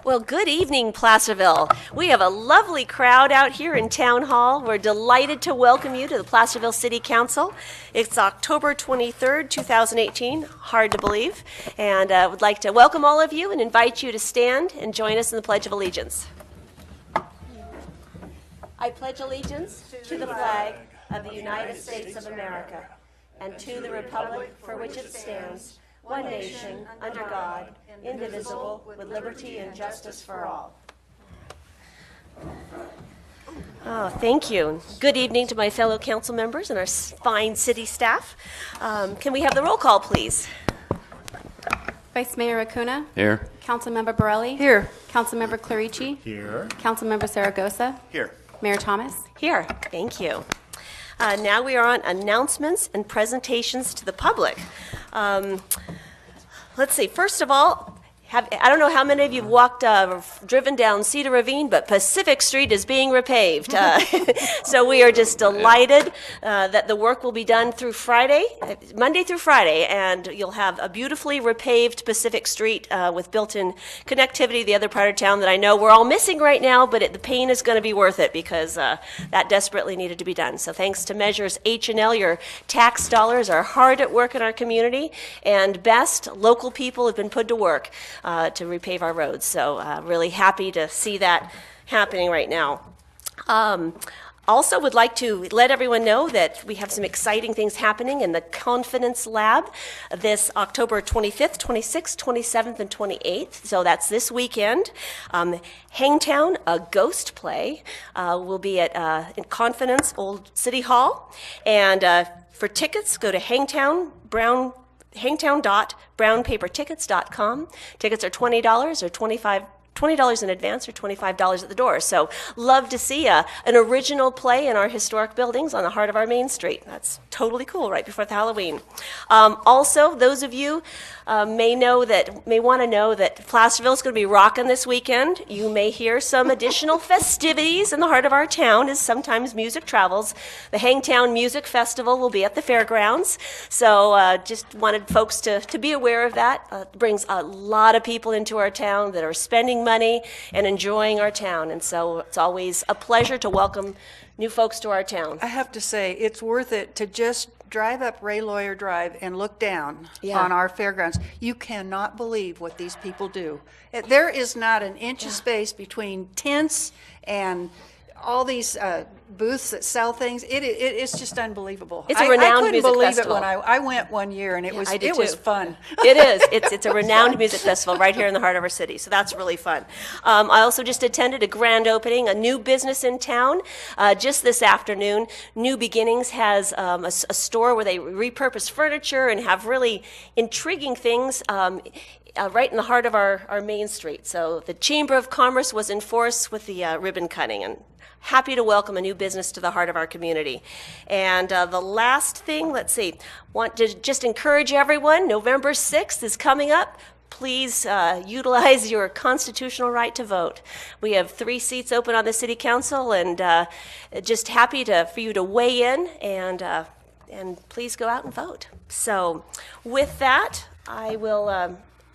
Well, good evening, Placerville. We have a lovely crowd out here in Town Hall. We're delighted to welcome you to the Placerville City Council. It's October 23rd, 2018, hard to believe, and I would like to welcome all of you and invite you to stand and join us in the Pledge of Allegiance. I pledge allegiance to the flag of the United States of America and to the republic for which it stands, one nation, under God, indivisible, with liberty and justice for all. Oh, thank you. Good evening to my fellow council members and our fine city staff. Can we have the roll call, please? Vice Mayor Acuna. Here. Councilmember Borelli. Here. Councilmember Clarici. Here. Councilmember Zaragoza. Here. Mayor Thomas. Here. Thank you. Now we are on announcements and presentations to the public. Let's see. First of all, I don't know how many of you have walked, driven down Cedar Ravine, but Pacific Street is being repaved. So we are just delighted that the work will be done through Friday, Monday through Friday, and you'll have a beautifully repaved Pacific Street with built-in connectivity to the other part of town that I know we're all missing right now, but the pain is going to be worth it because that desperately needed to be done. So thanks to Measures H&L, your tax dollars are hard at work in our community, and best, local people have been put to work to repave our roads. So really happy to see that happening right now. Also would like to let everyone know that we have some exciting things happening in the Confidence Lab this October 25th, 26th, 27th, and 28th. So that's this weekend. Hangtown, a ghost play, will be at in Confidence Old City Hall. And for tickets, go to hangtown.brownpapertickets.com. Tickets are $20 or $20 in advance or $25 at the door. So love to see an original play in our historic buildings on the heart of our main street. That's totally cool right before Halloween. Also, those of you may want to know that Placerville is going to be rocking this weekend. You may hear some additional festivities in the heart of our town as sometimes music travels. The Hangtown Music Festival will be at the fairgrounds. So just wanted folks to be aware of that. It brings a lot of people into our town that are spending money and enjoying our town. And so it's always a pleasure to welcome new folks to our town. I have to say, it's worth it to just drive up Ray Lawyer Drive and look down on our fairgrounds. You cannot believe what these people do. There is not an inch of space between tents and all these booths that sell things. It's just unbelievable. It's a renowned music festival. I couldn't believe it when I went one year, and it was fun. It is. It's a renowned music festival right here in the heart of our city, so that's really fun. I also just attended a grand opening, a new business in town, just this afternoon. New Beginnings has a store where they repurpose furniture and have really intriguing things right in the heart of our main street. So the Chamber of Commerce was in force with the ribbon cutting, and happy to welcome a new business to the heart of our community. And the last thing, let's see, want to just encourage everyone, November 6th is coming up. Please utilize your constitutional right to vote. We have 3 seats open on the City Council, and just happy for you to weigh in, and please go out and vote. So with that, I will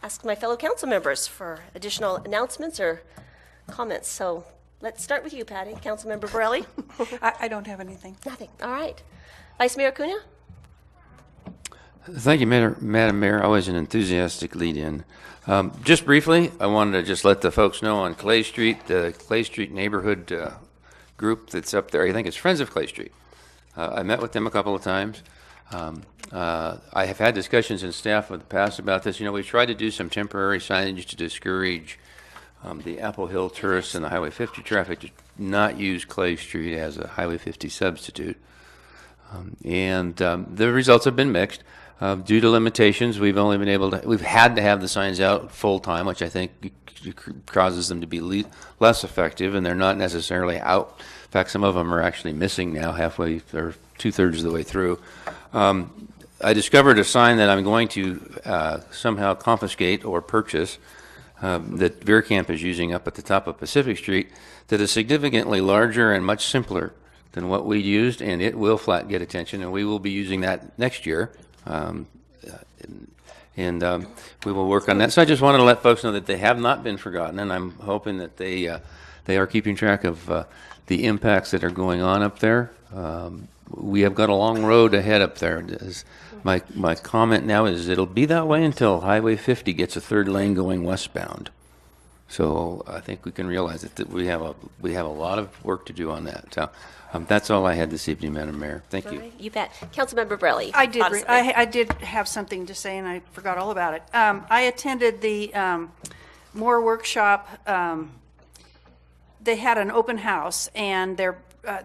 ask my fellow council members for additional announcements or comments. So let's start with you, Patty. Councilmember Borelli. I don't have anything. Nothing. All right. Vice Mayor Acuna. Thank you, Madam Mayor. Always an enthusiastic lead-in. Just briefly, I wanted to just let the folks know on Clay Street, the Clay Street neighborhood group that's up there. I think it's Friends of Clay Street. I met with them a couple of times. I have had discussions in staff in the past about this. You know, we've tried to do some temporary signage to discourage the Apple Hill tourists and the Highway 50 traffic to not use Clay Street as a Highway 50 substitute. The results have been mixed. Due to limitations, we've had to have the signs out full time, which I think causes them to be less effective, and they're not necessarily out. In fact, some of them are actually missing now, halfway or 2/3 of the way through. I discovered a sign that I'm going to somehow confiscate or purchase that Veerkamp is using up at the top of Pacific Street that is significantly larger and much simpler than what we used, and it will flat get attention, and we will be using that next year. And we will work on that. So I just wanted to let folks know that they have not been forgotten, and I'm hoping that they are keeping track of the impacts that are going on up there. We have got a long road ahead up there. My comment now is it'll be that way until Highway 50 gets a third lane going westbound. So I think we can realize that we have a lot of work to do on that. So that's all I had this evening, Madam Mayor. Thank you. All right, you bet. Councilmember Borelli. I did. Honestly. I did have something to say, and I forgot all about it. I attended the Moore workshop. They had an open house, and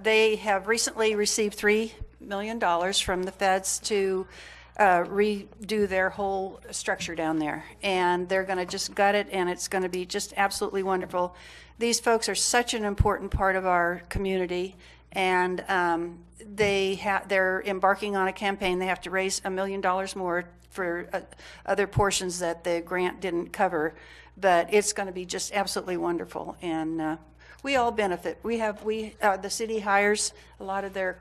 they have recently received $3 million from the feds to redo their whole structure down there, and they're going to just gut it, and it's going to be just absolutely wonderful. These folks are such an important part of our community, and they're embarking on a campaign. They have to raise $1 million more for other portions that the grant didn't cover, but it's going to be just absolutely wonderful, and we all benefit. The city hires a lot of their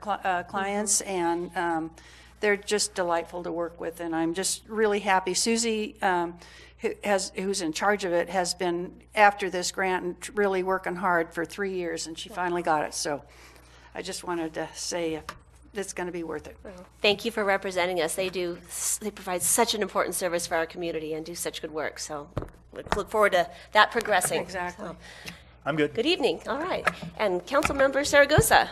clients, and they're just delightful to work with, and I'm just really happy. Susie, who's in charge of it, has been after this grant and really working hard for 3 years, and she finally got it. So I just wanted to say it's going to be worth it. Thank you for representing us. They provide such an important service for our community and do such good work. So we look forward to that progressing. Exactly. So, I'm good. good evening. All right. And Councilmember Zaragoza.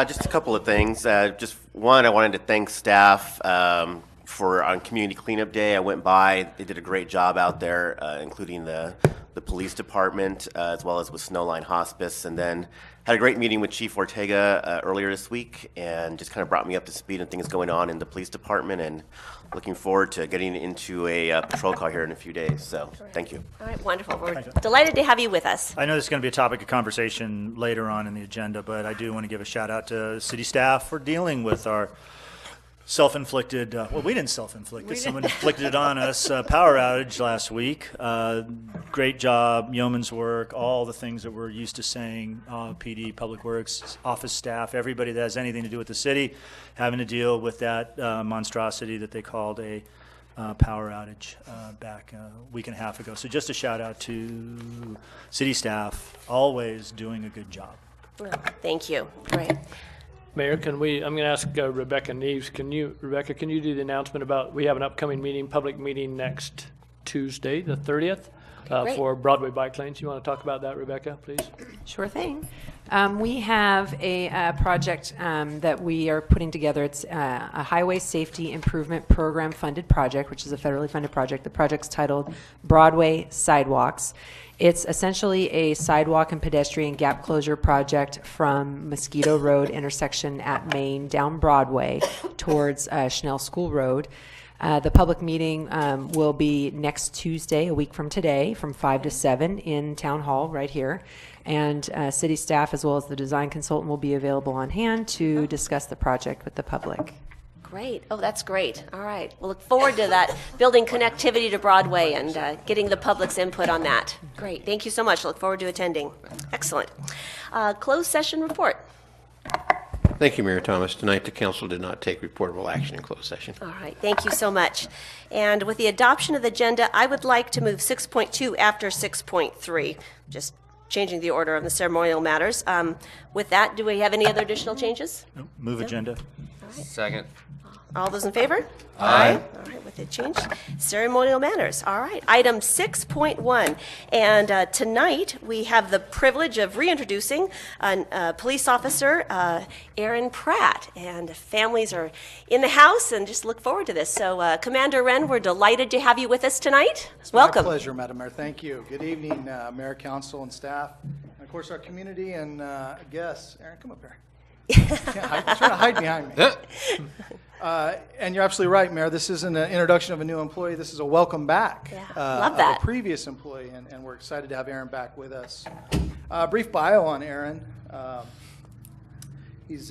Just a couple of things. Just one, I wanted to thank staff for on Community Cleanup Day. I went by; they did a great job out there, including the police department as well as with Snowline Hospice. And then had a great meeting with Chief Ortega earlier this week, and just kind of brought me up to speed on things going on in the police department. And looking forward to getting into a patrol car here in a few days. So, thank you. All right. Wonderful. We're delighted to have you with us. I know this is going to be a topic of conversation later on in the agenda, but I do want to give a shout out to city staff for dealing with our self-inflicted, well, we didn't self-inflict it, someone inflicted it on us, power outage last week. Great job, yeoman's work, all the things that we're used to saying, PD, Public Works, office staff, everybody that has anything to do with the city, having to deal with that monstrosity that they called a power outage back a week and a half ago. So just a shout out to city staff, always doing a good job. Well, thank you. Great. Mayor, I'm going to ask Rebecca Neves. Rebecca, can you do the announcement about, we have an upcoming meeting, public meeting next Tuesday, the 30th, for Broadway bike lanes. You want to talk about that, Rebecca, please? Sure thing. We have a project that we are putting together. It's a highway safety improvement program funded project, which is a federally funded project. The project's titled Broadway Sidewalks. It's essentially a sidewalk and pedestrian gap closure project from Mosquito Road intersection at Main down Broadway towards Schnell School Road. The public meeting will be next Tuesday, a week from today, from 5 to 7 in Town Hall right here. And city staff as well as the design consultant will be available on hand to discuss the project with the public. Great. Oh, that's great. All right. We'll look forward to that, building connectivity to Broadway and getting the public's input on that. Great. Thank you so much. Look forward to attending. Excellent. Closed session report. Thank you, Mayor Thomas. Tonight, the council did not take reportable action in closed session. All right. Thank you so much. And with the adoption of the agenda, I would like to move 6.2 after 6.3, just changing the order of the ceremonial matters. With that, do we have any other additional changes? Nope. Move agenda. Second. All those in favor? Aye. All right, with it changed. Ceremonial manners. All right. Item 6.1. And tonight we have the privilege of reintroducing a police officer, Aaron Pratt. And families are in the house and just look forward to this. So, Commander Wren, we're delighted to have you with us tonight. It's Welcome. My pleasure, Madam Mayor. Thank you. Good evening, Mayor, Council, and staff. And of course, our community and guests. Aaron, come up here. He's trying to hide behind me. And you're absolutely right, Mayor. This isn't an introduction of a new employee. This is a welcome back love that. of a previous employee, and we're excited to have Aaron back with us. Brief bio on Aaron. He's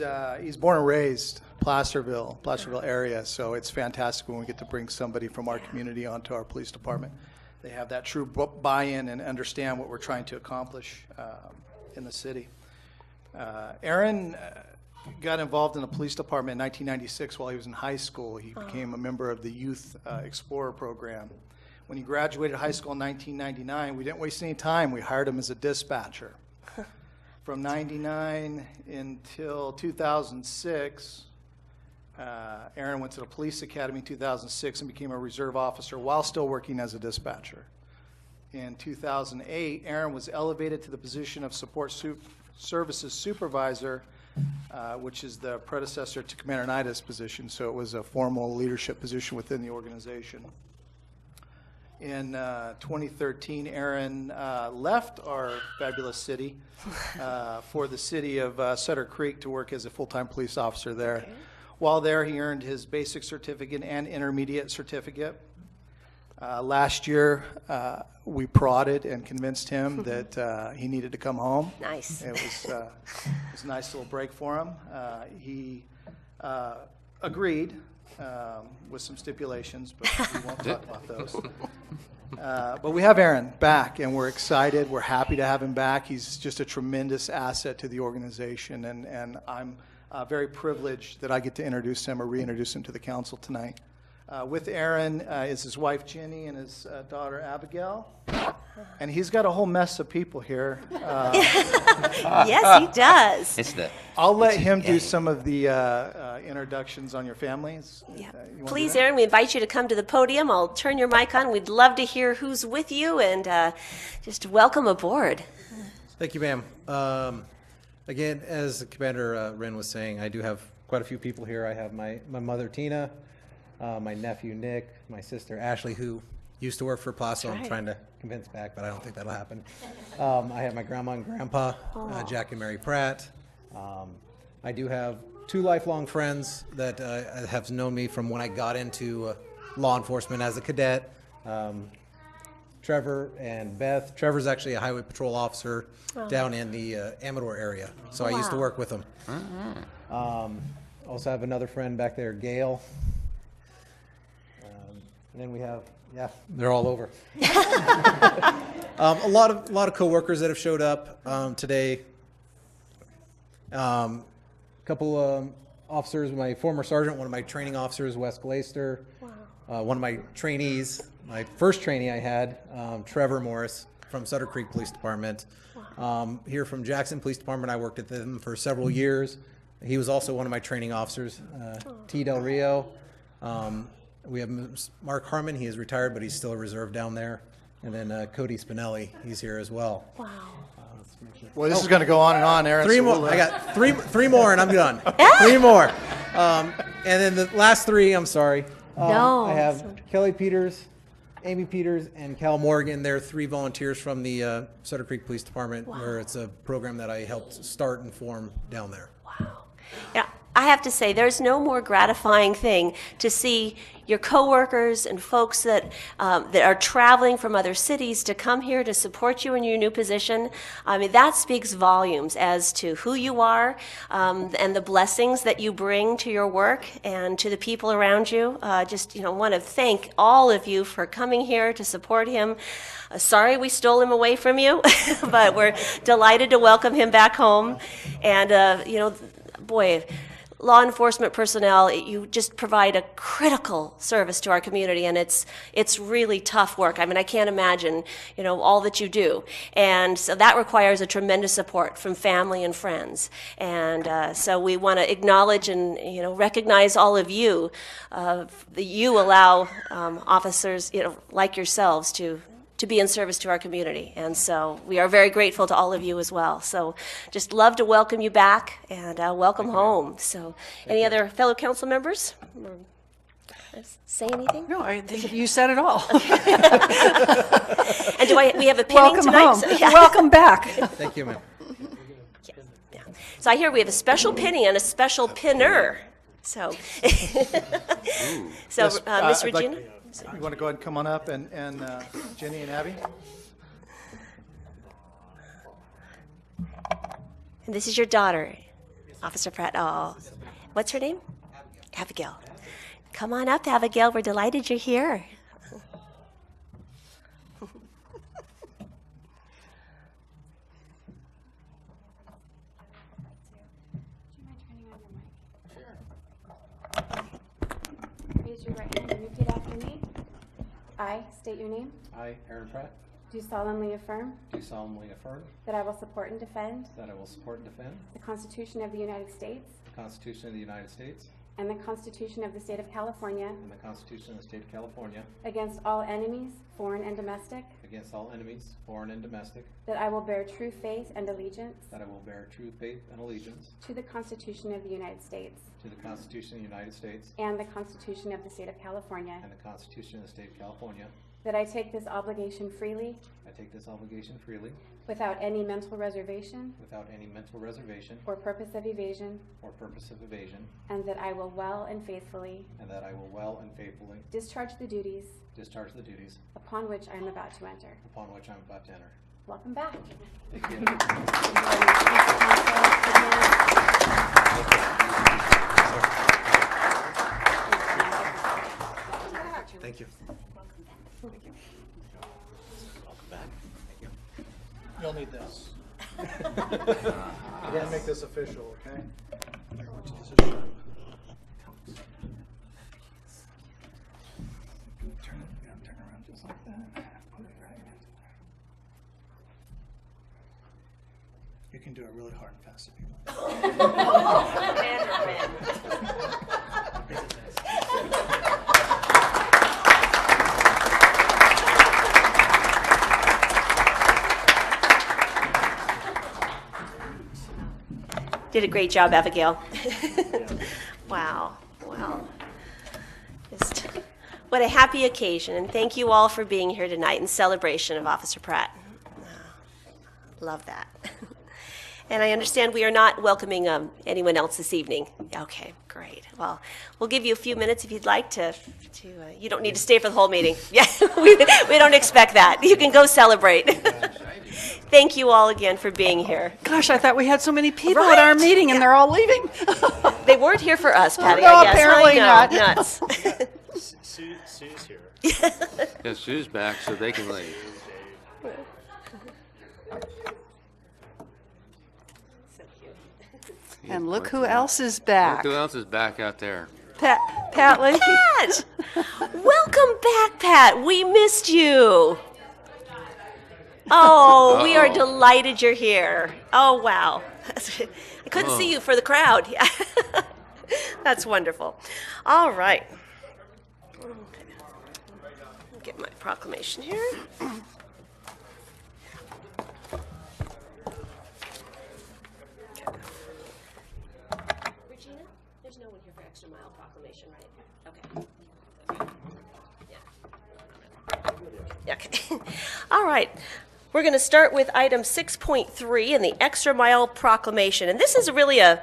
born and raised Placerville area, so it's fantastic when we get to bring somebody from our community onto our police department. They have that true buy-in and understand what we're trying to accomplish in the city. Aaron got involved in the police department in 1996 while he was in high school. He became a member of the Youth Explorer program. When he graduated high school in 1999, we didn't waste any time. We hired him as a dispatcher. From 99 until 2006, Aaron went to the police academy in 2006 and became a reserve officer while still working as a dispatcher. In 2008, Aaron was elevated to the position of support services supervisor, which is the predecessor to Commander Nida's position, so it was a formal leadership position within the organization. In 2013, Aaron left our fabulous city for the city of Sutter Creek to work as a full-time police officer there. Okay. While there, he earned his basic certificate and intermediate certificate. Last year, we prodded and convinced him that he needed to come home. Nice. It was a nice little break for him. He agreed with some stipulations, but we won't talk about those. But we have Aaron back, and we're excited. We're happy to have him back. He's just a tremendous asset to the organization, and I'm very privileged that I get to introduce him or reintroduce him to the council tonight. With Aaron is his wife Jenny and his daughter Abigail, and he's got a whole mess of people here. Yes, he does. I'll let him do some of the introductions on your families. Yeah. Please, Aaron, we invite you to come to the podium. I'll turn your mic on. We'd love to hear who's with you, and just welcome aboard. Thank you, ma'am. Again, as Commander Wren was saying, I do have quite a few people here. I have my mother, Tina, my nephew, Nick, my sister, Ashley, who used to work for Plaza. I'm trying to convince back, but I don't think that'll happen. I have my grandma and grandpa, Jack and Mary Pratt. I do have two lifelong friends that have known me from when I got into law enforcement as a cadet. Trevor and Beth. Trevor's actually a highway patrol officer down in the Amador area, so I used to work with him. Also have another friend back there, Gail. And then we have, they're all over. A lot of coworkers that have showed up today. A couple officers, my former sergeant, one of my training officers, Wes Glaster. One of my trainees, my first trainee I had, Trevor Morris from Sutter Creek Police Department. Here from Jackson Police Department, I worked at them for several years. He was also one of my training officers. T. Del Rio. We have Mark Harmon. He is retired, but he's still a reserve down there. And then Cody Spinelli, he's here as well. Wow. Well, this is going to go on and on, Aaron. Three more. I got three more, and I'm done. 3 more. And then the last 3, I'm sorry. No. I have Kelly Peters, Amy Peters, and Cal Morgan. They're 3 volunteers from the Sutter Creek Police Department, where it's a program that I helped start and form down there. Wow. Yeah, I have to say, there's no more gratifying thing to see your coworkers and folks that are traveling from other cities to come here to support you in your new position. I mean, that speaks volumes as to who you are and the blessings that you bring to your work and to the people around you. Just want to thank all of you for coming here to support him. Sorry we stole him away from you, but we're delighted to welcome him back home. And boy, law enforcement personnel, you just provide a critical service to our community, and it's really tough work. I mean, I can't imagine, all that you do. And so that requires a tremendous support from family and friends. And so we want to acknowledge and, recognize all of you. You allow officers, like yourselves to be in service to our community. And so we are very grateful to all of you as well. So just love to welcome you back and welcome home. So any other fellow council members? Say anything? No, I think you said it all. And we have a pinning Welcome tonight? home. So, yeah. Welcome back. Thank you, ma'am. Yeah. So I hear we have a special pinning and a special pinner. So, Yes, Miss I'd Regina? You want to go ahead and come on up, and Jenny and Abby? And this is your daughter, Officer Pratt. Oh, what's her name? Abigail. Come on up, Abigail. We're delighted you're here. I state your name. I, Aaron Pratt, Do solemnly affirm do solemnly affirm that I will support and defend that I will support and defend the Constitution of the United States the Constitution of the United States and the Constitution of the State of California and the Constitution of the State of California against all enemies, foreign and domestic, against all enemies, foreign and domestic, that I will bear true faith and allegiance that I will bear true faith and allegiance to the Constitution of the United States to the Constitution of the United States and the Constitution of the State of California, and the Constitution of the State of California. that I take this obligation freely I take this obligation freely without any mental reservation without any mental reservation or purpose of evasion, or purpose of evasion, and that I will well and faithfully and that I will well and faithfully discharge the duties discharge the duties upon which I am about to enter. upon which I am about to enter. Welcome back. Thank you. Thank you. You'll need this. I'm gonna make this official, okay? Here, why don't you just show? Turn it, yeah, turn around just like that. Put it right into there. You can do it really hard and fast if you want. Did a great job, Abigail. Wow. Well, just what a happy occasion, and thank you all for being here tonight in celebration of Officer Pratt. Love that. And I understand we are not welcoming anyone else this evening. Okay, great. Well, we'll give you a few minutes if you'd like to you don't need to stay for the whole meeting. Yeah, we don't expect that. You can go celebrate. Thank you all again for being here. Gosh, I thought we had so many people at our meeting and they're all leaving. They weren't here for us, Patty, No, I guess. apparently I know, not. Nuts. Sue's here. Yeah, Sue's back, so they can leave. And look who else is back. Who else is back out there? Pat Leahy. Pat! Welcome back, Pat. We missed you. Oh, we are delighted you're here. Oh, wow. I couldn't see you for the crowd. Yeah. That's wonderful. All right. Get my proclamation here. Regina, there's no one here for Extra Mile Proclamation, right? Okay. Yeah. Okay. All right. We're going to start with item 6.3 in the Extra Mile Proclamation. And this is really a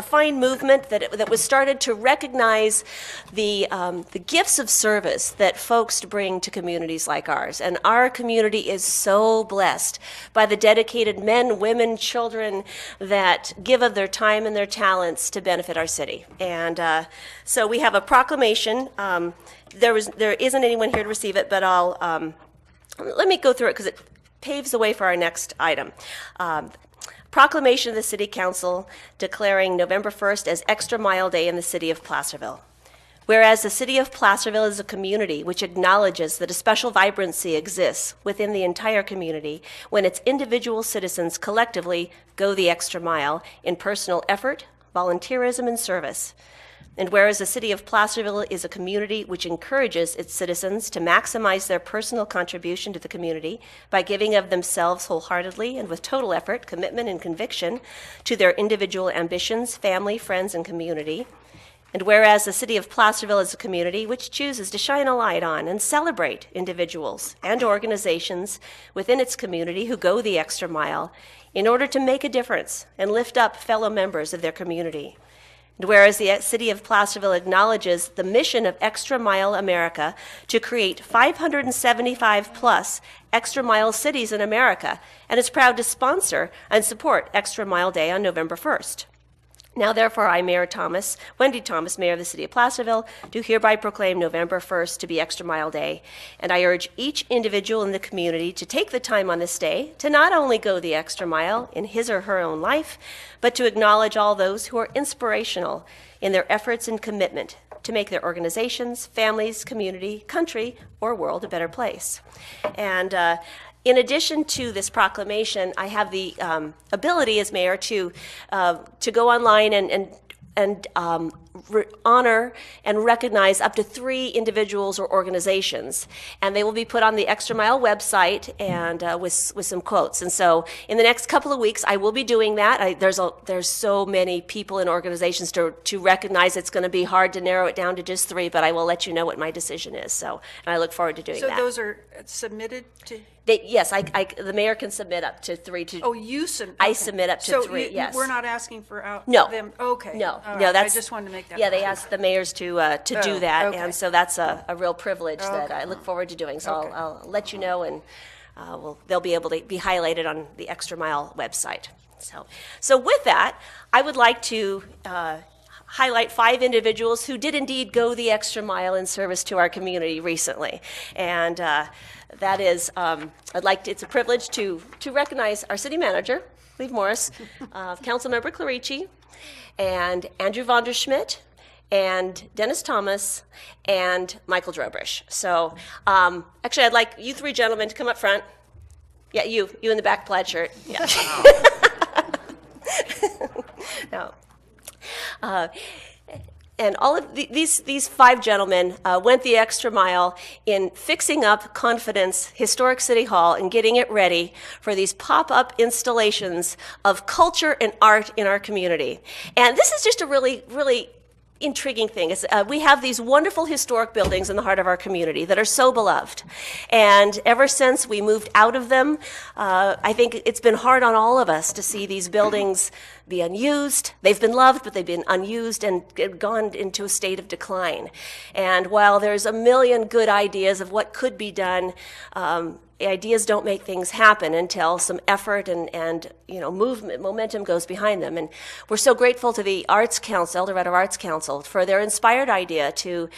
fine movement that was started to recognize the gifts of service that folks bring to communities like ours. And our community is so blessed by the dedicated men, women, children that give of their time and their talents to benefit our city. And so we have a proclamation. There isn't anyone here to receive it, but let me go through it because it paves the way for our next item. Proclamation of the City Council declaring November 1st as Extra Mile Day in the city of Placerville. Whereas the city of Placerville is a community which acknowledges that a special vibrancy exists within the entire community when its individual citizens collectively go the extra mile in personal effort, volunteerism, and service. And whereas the city of Placerville is a community which encourages its citizens to maximize their personal contribution to the community by giving of themselves wholeheartedly and with total effort, commitment, and conviction to their individual ambitions, family, friends, and community. And whereas the city of Placerville is a community which chooses to shine a light on and celebrate individuals and organizations within its community who go the extra mile in order to make a difference and lift up fellow members of their community. And whereas the city of Placerville acknowledges the mission of Extra Mile America to create 575 plus Extra Mile cities in America, and is proud to sponsor and support Extra Mile Day on November 1st. Now, therefore, I, Wendy Thomas, Mayor of the City of Placerville, do hereby proclaim November 1st to be Extra Mile Day, and I urge each individual in the community to take the time on this day to not only go the extra mile in his or her own life, but to acknowledge all those who are inspirational in their efforts and commitment to make their organizations, families, community, country, or world a better place. And in addition to this proclamation, I have the ability as mayor to go online and honor and recognize up to 3 individuals or organizations, and they will be put on the Extra Mile website and with some quotes. And so, in the next couple of weeks, I will be doing that. There's so many people and organizations to recognize. It's going to be hard to narrow it down to just 3, but I will let you know what my decision is. So, and I look forward to doing that. So those are submitted to? Yes, the mayor can submit up to 3. Oh, you submit? I submit up to 3. So yes. we're not asking for No. them? Okay. No, All right. no, that's. I just wanted to make that. Yeah, they asked the mayors to do that, okay. and so that's a real privilege that Okay. I look forward to doing. So Okay. I'll let you know, and they'll be able to be highlighted on the Extra Mile website. So with that, I would like to highlight 5 individuals who did indeed go the extra mile in service to our community recently, and that is, it's a privilege to recognize our city manager, Lee Morris, Councilmember Clarici, and Andrew Vonderschmidt, and Dennis Thomas, and Michael Drobrish. So actually, I'd like you 3 gentlemen to come up front. Yeah, you in the back plaid shirt. Yeah. No. And all of these 5 gentlemen went the extra mile in fixing up Confidence Historic City Hall and getting it ready for these pop-up installations of culture and art in our community. And this is just a really, really intriguing thing. We have these wonderful historic buildings in the heart of our community that are so beloved. And ever since we moved out of them, I think it's been hard on all of us to see these buildings be unused. They've been loved, but they've been unused and gone into a state of decline. And while there's a million good ideas of what could be done, ideas don't make things happen until some effort and movement, momentum goes behind them. And we're so grateful to the Arts Council, El Dorado Arts Council, for their inspired idea to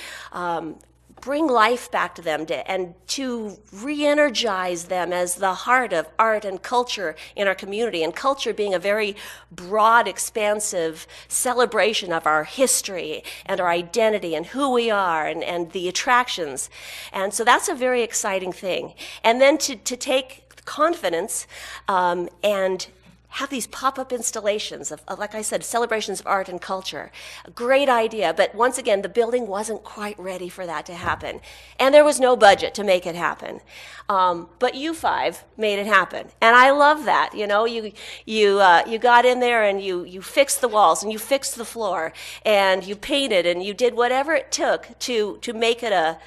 bring life back to them and to re-energize them as the heart of art and culture in our community, and culture being a very broad, expansive celebration of our history and our identity and who we are and the attractions. And so that's a very exciting thing. And then to take Confidence and have these pop-up installations of, like I said, celebrations of art and culture. A great idea, but once again, the building wasn't quite ready for that to happen. And there was no budget to make it happen. But you 5 made it happen. And I love that. You got in there and you fixed the walls and you fixed the floor and you painted and you did whatever it took to make it a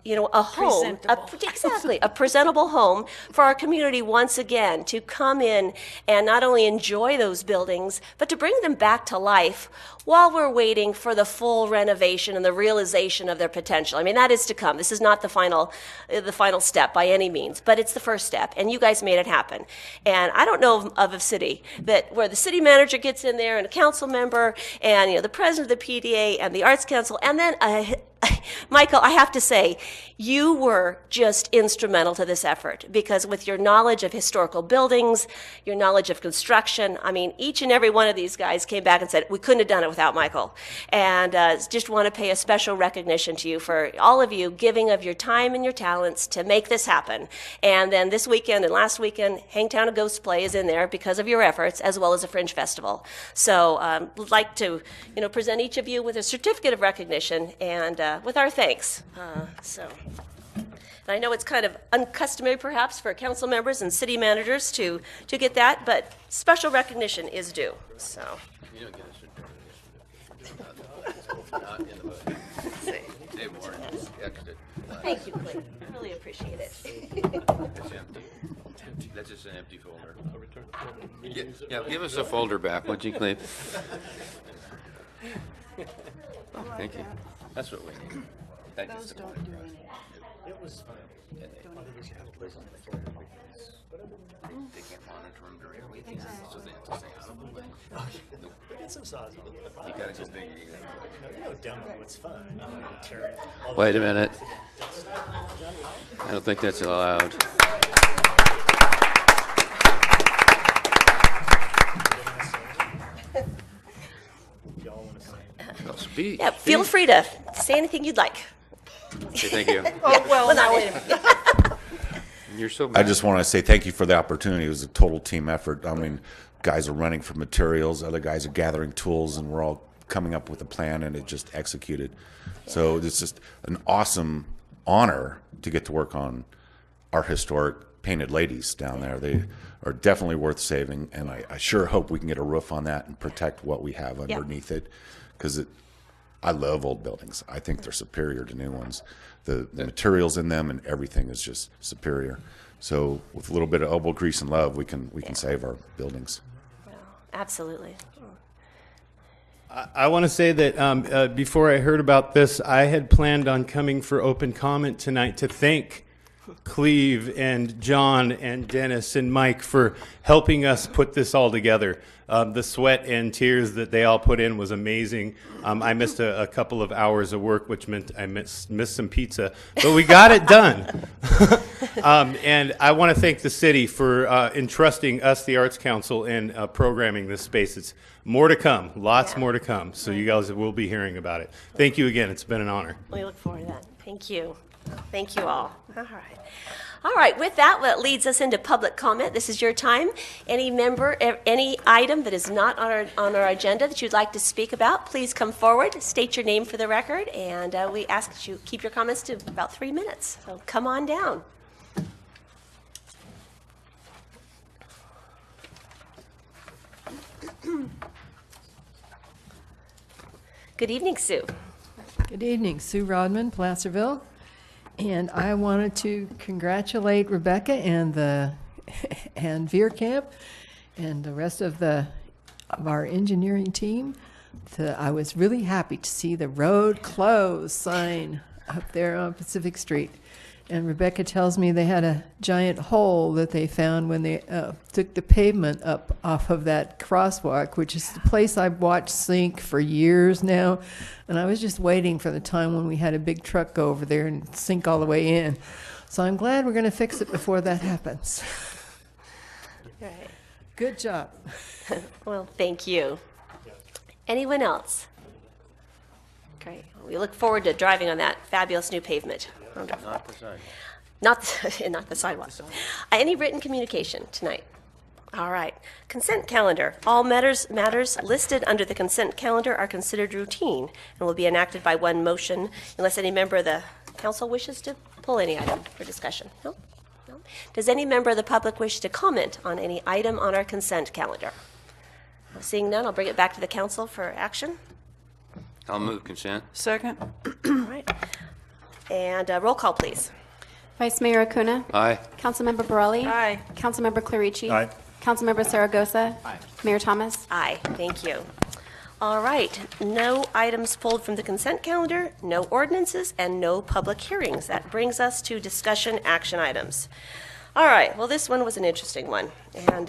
home, a presentable home for our community once again, to come in and not only enjoy those buildings, but to bring them back to life while we're waiting for the full renovation and the realization of their potential. I mean, that is to come. This is not the final step by any means, but it's the first step, and you guys made it happen. And I don't know of a city where the city manager gets in there and a council member and the president of the PDA and the Arts Council, and then Michael, I have to say, you were just instrumental to this effort, because with your knowledge of historical buildings, your knowledge of construction, I mean, each and every one of these guys came back and said, we couldn't have done it without Michael. And just want to pay a special recognition to you for all of you giving of your time and your talents to make this happen. And then this weekend and last weekend, Hangtown of Ghosts Play is in there because of your efforts, as well as a Fringe Festival. So would like to present each of you with a certificate of recognition and with our thanks. And I know it's kind of uncustomary perhaps for council members and city managers to get that, but special recognition is due. So. You don't get a certificate. Not in the budget. Dave Warren extra. Thank you, Clay. I really appreciate it. It's empty. That's just an empty folder. Yeah, give us a folder back, would you, Clay? Oh, thank you. That's what we need. That Those just don't do anything. It was fun. They can't monitor them during weekends, so they have to stay out of the way. We get some saws on it. You gotta go big. Demo, it's fun. Wait a minute. I don't think that's allowed. Y'all want to say? Well, speak. Yeah, feel free to say anything you'd like. Okay, thank you. Oh, well, Well, now, no. wait a minute. You're so I bad. just want to say thank you for the opportunity. It was a total team effort. I mean, guys are running for materials, other guys are gathering tools, and we're all coming up with a plan, and it just executed. So it's just an awesome honor to get to work on our historic painted ladies down there. They are definitely worth saving, and I sure hope we can get a roof on that and protect what we have underneath it, because I love old buildings. I think they're superior to new ones. The materials in them and everything is just superior. So with a little bit of elbow grease and love, we can save our buildings. Absolutely. I want to say that before I heard about this, I had planned on coming for open comment tonight to thank Cleve and John and Dennis and Mike for helping us put this all together. The sweat and tears that they all put in was amazing. I missed a couple of hours of work, which meant I missed some pizza, but we got it done. And I want to thank the city for entrusting us, the Arts Council, in programming this space. It's more to come, lots more to come. So you guys will be hearing about it. Thank you again. It's been an honor. We look forward to that. Thank you. Thank you all. All right. All right, with that, what leads us into public comment. This is your time. Any member, any item that is not on our agenda that you'd like to speak about, please come forward, state your name for the record, and we ask that you keep your comments to about 3 minutes. So come on down. Good evening, Sue. Good evening, Sue Rodman, Placerville. And I wanted to congratulate Rebecca and Veerkamp and the rest of our engineering team. I was really happy to see the road closed sign up there on Pacific Street. And Rebecca tells me they had a giant hole that they found when they took the pavement up off of that crosswalk, which is the place I've watched sink for years now. And I was just waiting for the time when we had a big truck go over there and sink all the way in. So I'm glad we're going to fix it before that happens. Right. Good job. Well, thank you. Anyone else? Great. We look forward to driving on that fabulous new pavement. Wonderful. Not the side. Not the sidewalk. Any written communication tonight? All right. Consent calendar. All matters listed under the consent calendar are considered routine and will be enacted by one motion unless any member of the council wishes to pull any item for discussion. No? No? Does any member of the public wish to comment on any item on our consent calendar? Seeing none, I'll bring it back to the council for action. I'll move consent. Second. All right. And roll call, please. Vice Mayor Acuna. Aye. Councilmember Borelli. Aye. Councilmember Clarici. Aye. Councilmember Zaragoza. Aye. Mayor Thomas. Aye, thank you. All right, no items pulled from the consent calendar, no ordinances, and no public hearings. That brings us to discussion action items. All right, well, this one was an interesting one. And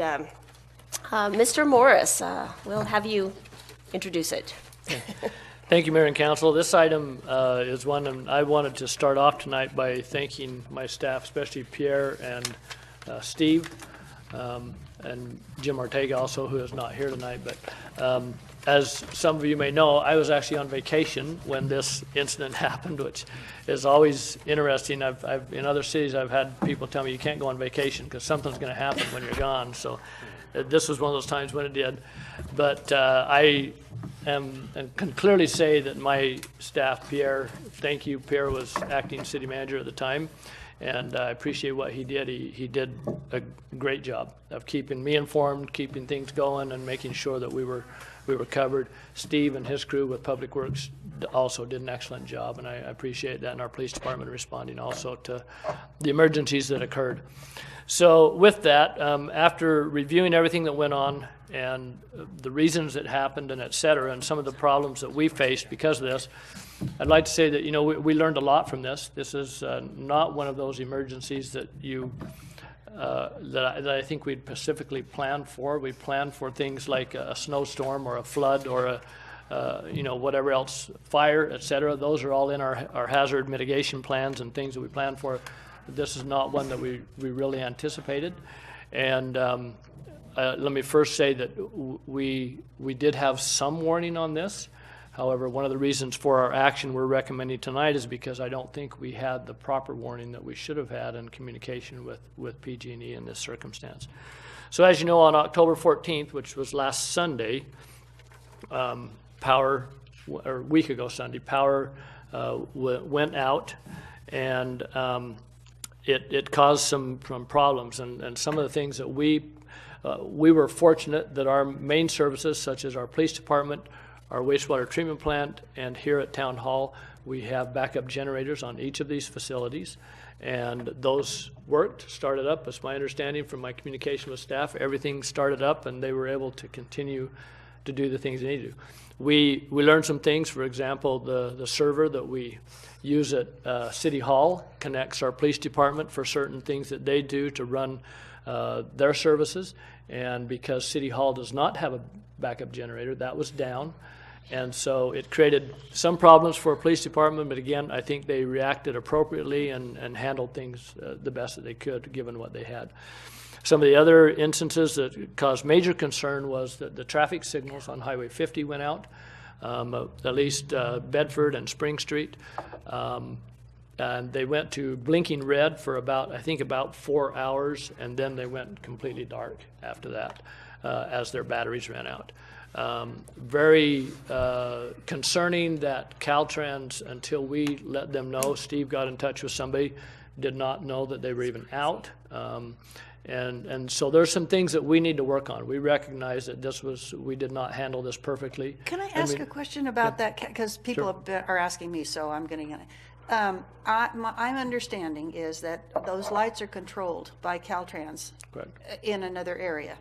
Mr. Morris, we'll have you introduce it. Thank you, Mayor and Council. This item is one, and I wanted to start off tonight by thanking my staff, especially Pierre and Steve, and Jim Ortega also, who is not here tonight. But as some of you may know, I was actually on vacation when this incident happened, which is always interesting. In other cities, I've had people tell me you can't go on vacation because something's going to happen when you're gone. So this was one of those times when it did. But I am and can clearly say that my staff, Pierre, thank you. Pierre was acting city manager at the time, and I appreciate what he did. He did a great job of keeping me informed, keeping things going, and making sure that we were covered. Steve and his crew with Public Works also did an excellent job, and I appreciate that, and our police department responding also to the emergencies that occurred. So with that, after reviewing everything that went on and the reasons it happened and et cetera, and some of the problems that we faced because of this, I'd like to say that, we learned a lot from this. This is not one of those emergencies that that I think we'd specifically planned for. We planned for things like a snowstorm or a flood or whatever else, fire, et cetera. Those are all in our hazard mitigation plans and things that we planned for. This is not one that we really anticipated. And let me first say that we did have some warning on this. However, one of the reasons for our action we're recommending tonight is because I don't think we had the proper warning that we should have had in communication with PG&E in this circumstance. So as you know, on October 14th, which was last Sunday, power, or a week ago Sunday, power went out, and it caused some problems. And some of the things that we were fortunate that our main services, such as our police department, our wastewater treatment plant, and here at Town Hall, we have backup generators on each of these facilities. And those worked, started up. It's my understanding from my communication with staff, everything started up and they were able to continue to do the things they need to do. We learned some things. For example, the server that we use at City Hall connects our police department for certain things that they do to run their services. And because City Hall does not have a backup generator, that was down. And so it created some problems for a police department, but again, I think they reacted appropriately and handled things the best that they could, given what they had. Some of the other instances that caused major concern was that the traffic signals on Highway 50 went out, at least Bedford and Spring Street. And they went to blinking red for about 4 hours, and then they went completely dark after that as their batteries ran out. Very concerning that Caltrans, until we let them know, Steve got in touch with somebody, did not know that they were even out. And so there's some things that we need to work on. We recognize that we did not handle this perfectly. Can I ask a question about that? Because people are asking me, so I'm getting it. My understanding is that those lights are controlled by Caltrans in another area.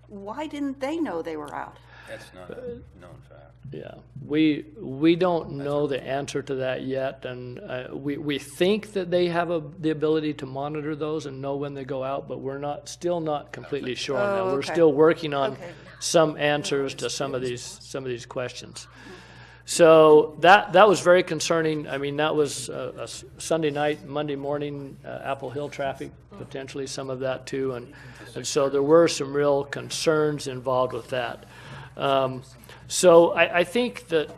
Why didn't they know they were out? That's not a known fact. Yeah, we don't know the answer to that yet, and we think that they have the ability to monitor those and know when they go out, but we're still not completely sure on that. We're still working on some answers to some of these questions. So that was very concerning. I mean, that was a Sunday night, Monday morning, Apple Hill traffic, potentially some of that too, and so there were some real concerns involved with that. So I think that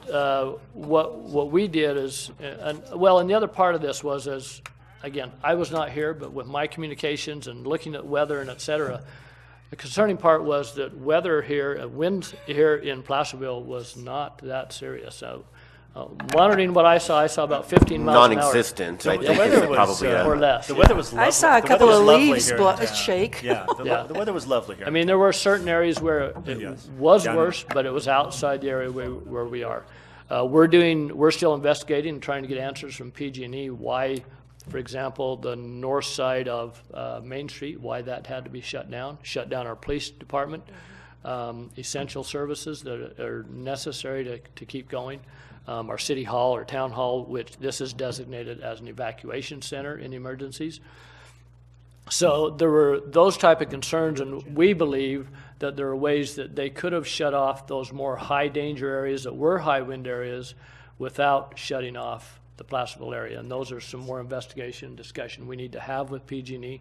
what we did is, and the other part of this was, as again, I was not here, but with my communications and looking at weather and et cetera, the concerning part was that weather here, wind here in Placerville was not that serious. So monitoring what I saw about 15 miles an hour. Non-existent. I The think weather is was probably or less. The weather was lovely. I saw a The couple weather of was lovely leaves here in town. shake. Yeah, the weather was lovely here. I mean, there were certain areas where it was worse, but it was outside the area where we are. We're still investigating and trying to get answers from PG&E why, for example, the north side of Main Street, why that had to be shut down our police department, essential services that are necessary to keep going. Our city hall or town hall, which this is designated as an evacuation center in emergencies. So there were those type of concerns, and we believe that there are ways that they could have shut off those more high danger areas that were high wind areas without shutting off the Placerville area. And those are some more investigation discussion we need to have with PG&E.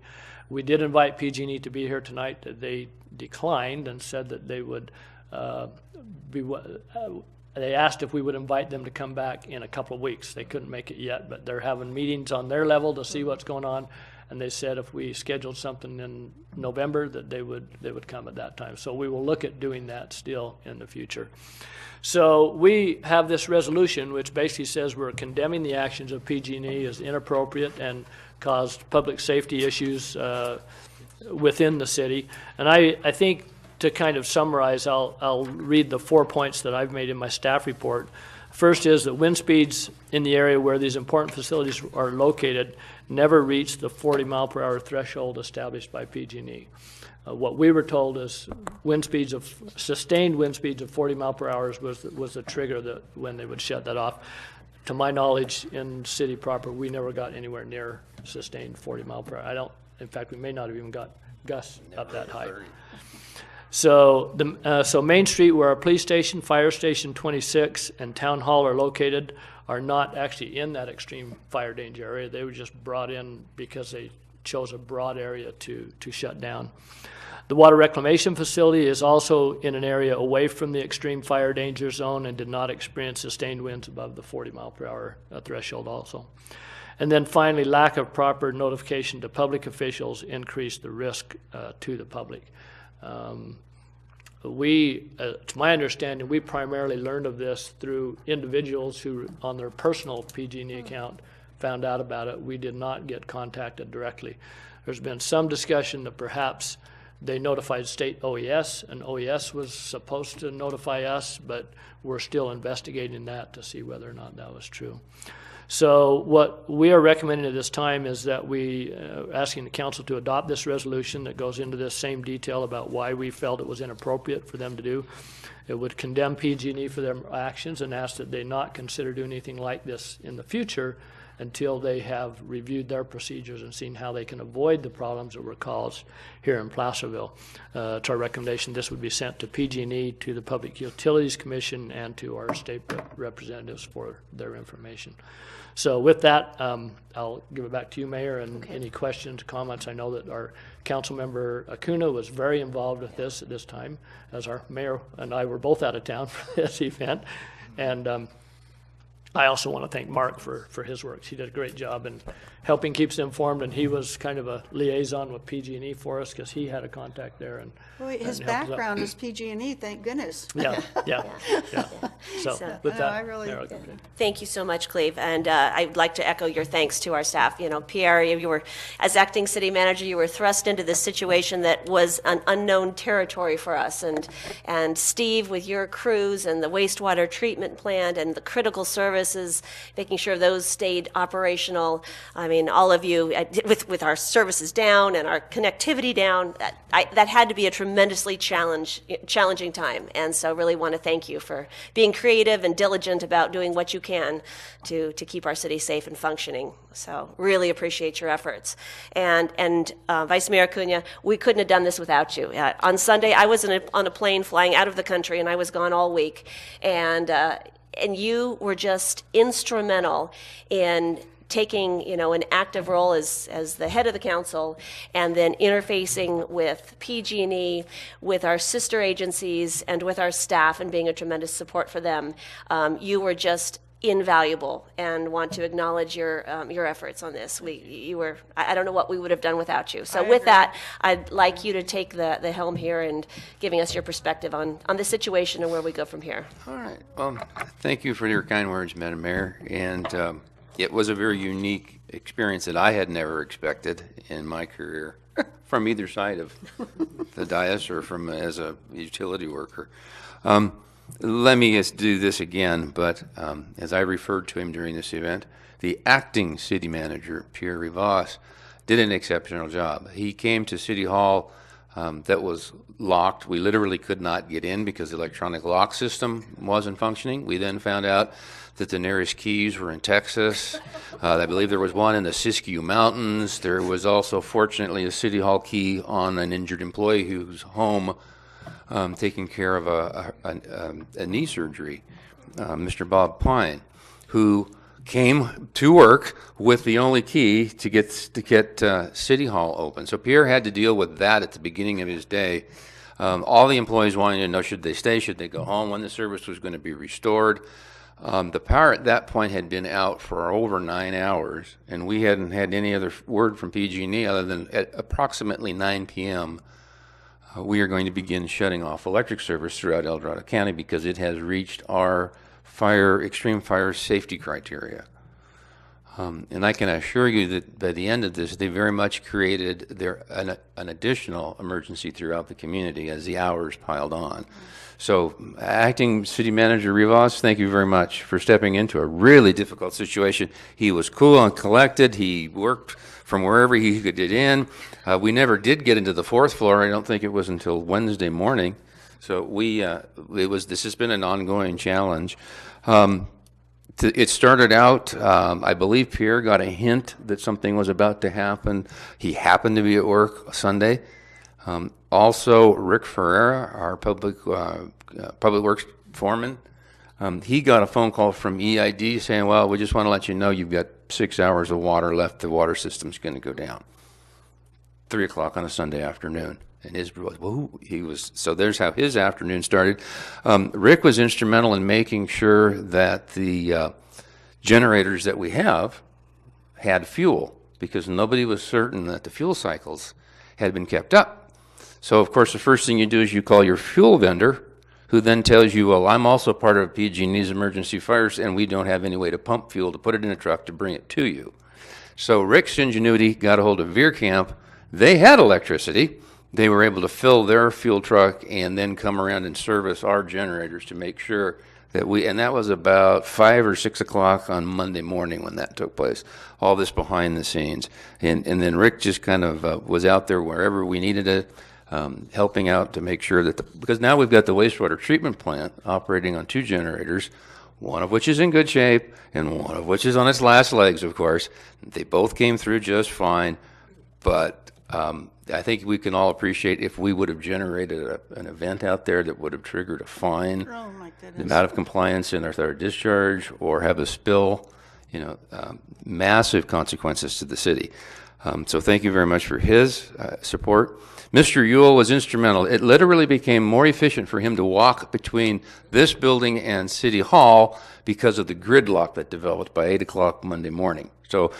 We did invite PG&E to be here tonight. They declined and said that they would they asked if we would invite them to come back in a couple of weeks. They couldn't make it yet, but they're having meetings on their level to see what's going on. And they said if we scheduled something in November that they would come at that time. So we will look at doing that still in the future. So we have this resolution which basically says we're condemning the actions of PG&E as inappropriate and caused public safety issues within the city. And I think, to kind of summarize, I'll read the 4 points that I've made in my staff report. First is that wind speeds in the area where these important facilities are located never reached the 40 mile per hour threshold established by PG&E. What we were told is sustained wind speeds of 40 mile per hour was the trigger that when they would shut that off. To my knowledge, in city proper, we never got anywhere near sustained 40 mile per hour. In fact, we may not have even got gusts up that high. So Main Street, where our police station, fire station 26, and town hall are located, are not actually in that extreme fire danger area. They were just brought in because they chose a broad area to shut down. The water reclamation facility is also in an area away from the extreme fire danger zone and did not experience sustained winds above the 40-mile-per-hour threshold also. And then finally, lack of proper notification to public officials increased the risk to the public. To my understanding, we primarily learned of this through individuals who, on their personal PG&E account, found out about it. We did not get contacted directly. There's been some discussion that perhaps they notified state OES, and OES was supposed to notify us, but we're still investigating that to see whether or not that was true. So what we are recommending at this time is that we asking the council to adopt this resolution that goes into this same detail about why we felt it was inappropriate for them to do. It would condemn PG&E for their actions and ask that they not consider doing anything like this in the future until they have reviewed their procedures and seen how they can avoid the problems that were caused here in Placerville. It's our recommendation this would be sent to PG&E, to the Public Utilities Commission, and to our state representatives for their information. So with that, I'll give it back to you, Mayor, and any questions, comments. I know that our council member Acuna was very involved with this at this time, as our mayor and I were both out of town for this event. And I also want to thank Mark for his work. He did a great job in helping keep us informed, and he was kind of a liaison with PG&E for us because he had a contact there. And well, his background is PG&E, thank goodness. Yeah. So with that, I really, thank you so much, Cleve. And I'd like to echo your thanks to our staff. You know, Pierre, you were, as acting city manager, you were thrust into this situation that was an unknown territory for us. And Steve, with your crews and the wastewater treatment plant and the critical services, making sure those stayed operational. I mean, all of you, with our services down and our connectivity down, that had to be a tremendously challenging time. And so really want to thank you for being creative and diligent about doing what you can to keep our city safe and functioning. So really appreciate your efforts. And Vice Mayor Acuna, we couldn't have done this without you. On Sunday, I was on a plane flying out of the country, and I was gone all week. And you were just instrumental in taking, an active role as the head of the council, and then interfacing with PG&E, with our sister agencies, and with our staff, and being a tremendous support for them. You were just invaluable, and want to acknowledge your efforts on this. I don't know what we would have done without you. So with that, I'd like you to take the helm here and giving us your perspective on the situation and where we go from here. All right. Well, thank you for your kind words, Madam Mayor. And it was a very unique experience that I had never expected in my career from either side of the dais or from as a utility worker. Let me just do this again, but as I referred to him during this event, the acting city manager, Pierre Rivas, did an exceptional job. He came to City Hall that was locked. We literally could not get in because the electronic lock system wasn't functioning. We then found out that the nearest keys were in Texas. I believe there was one in the Siskiyou Mountains. There was also, fortunately, a City Hall key on an injured employee who's home taking care of a knee surgery, Mr. Bob Pine, who came to work with the only key to get City Hall open. So Pierre had to deal with that at the beginning of his day. All the employees wanted to know, should they stay, should they go home, when the service was going to be restored. The power at that point had been out for over 9 hours, and we hadn't had any other word from PG&E other than at approximately 9 p.m. We are going to begin shutting off electric service throughout El Dorado County because it has reached our extreme fire safety criteria. And I can assure you that by the end of this, they very much created an additional emergency throughout the community as the hours piled on. So, Acting City Manager Rivas, thank you very much for stepping into a really difficult situation. He was cool and collected. He worked from wherever he could get in. We never did get into the fourth floor. I don't think it was until Wednesday morning. So this has been an ongoing challenge. It started out, I believe Pierre got a hint that something was about to happen. He happened to be at work Sunday. Also, Rick Ferreira, our public works foreman, he got a phone call from EID saying, well, we just want to let you know you've got 6 hours of water left. The water system's going to go down. 3 o'clock on a Sunday afternoon. And his he was so. There's how his afternoon started. Rick was instrumental in making sure that the generators that we have had fuel, because nobody was certain that the fuel cycles had been kept up. So of course the first thing you do is you call your fuel vendor, who then tells you, well, I'm also part of PG&E's emergency fires, and we don't have any way to pump fuel to put it in a truck to bring it to you. So Rick's ingenuity got a hold of Veerkamp. They had electricity. They were able to fill their fuel truck and then come around and service our generators to make sure that and that was about 5 or 6 o'clock on Monday morning when that took place. All this behind the scenes. And then Rick just kind of was out there wherever we needed it, helping out to make sure that, because now we've got the wastewater treatment plant operating on 2 generators, one of which is in good shape and one of which is on its last legs, of course. They both came through just fine, but I think we can all appreciate if we would have generated an event out there that would have triggered a fine, Oh, my goodness. out of compliance in our discharge, or have a spill, massive consequences to the city. So thank you very much for his support. Mr. Ewell was instrumental. It literally became more efficient for him to walk between this building and City Hall because of the gridlock that developed by 8 o'clock Monday morning. So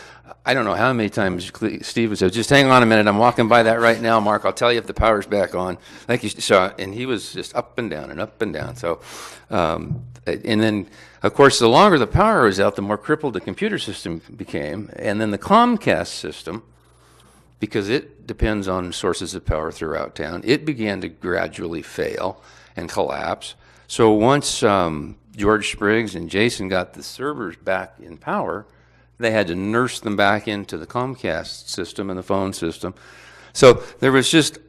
I don't know how many times Steve would say, just hang on a minute, I'm walking by that right now, Mark, I'll tell you if the power's back on. Like you saw, and he was just up and down and up and down. So, and then, of course, the longer the power was out, the more crippled the computer system became. And then the Comcast system, because it depends on sources of power throughout town, it began to gradually fail and collapse. So once George Spriggs and Jason got the servers back in power, they had to nurse them back into the Comcast system and the phone system. So there was just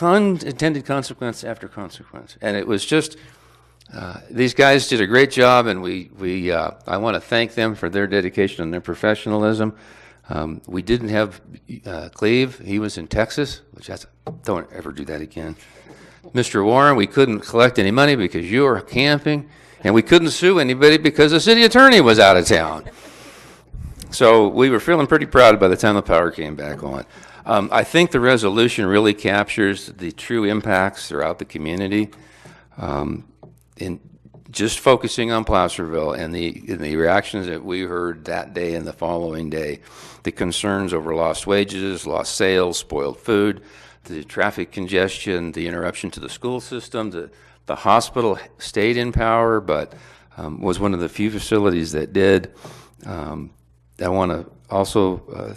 unintended consequence after consequence. And it was just, these guys did a great job, and I want to thank them for their dedication and their professionalism. We didn't have Cleve. He was in Texas, don't ever do that again. Mr. Warren, we couldn't collect any money because you were camping, and we couldn't sue anybody because the city attorney was out of town. So we were feeling pretty proud by the time the power came back on. I think the resolution really captures the true impacts throughout the community. In just focusing on Placerville and the reactions that we heard that day and the following day, the concerns over lost wages, lost sales, spoiled food, the traffic congestion, the interruption to the school system, the hospital stayed in power, but was one of the few facilities that did. I want to also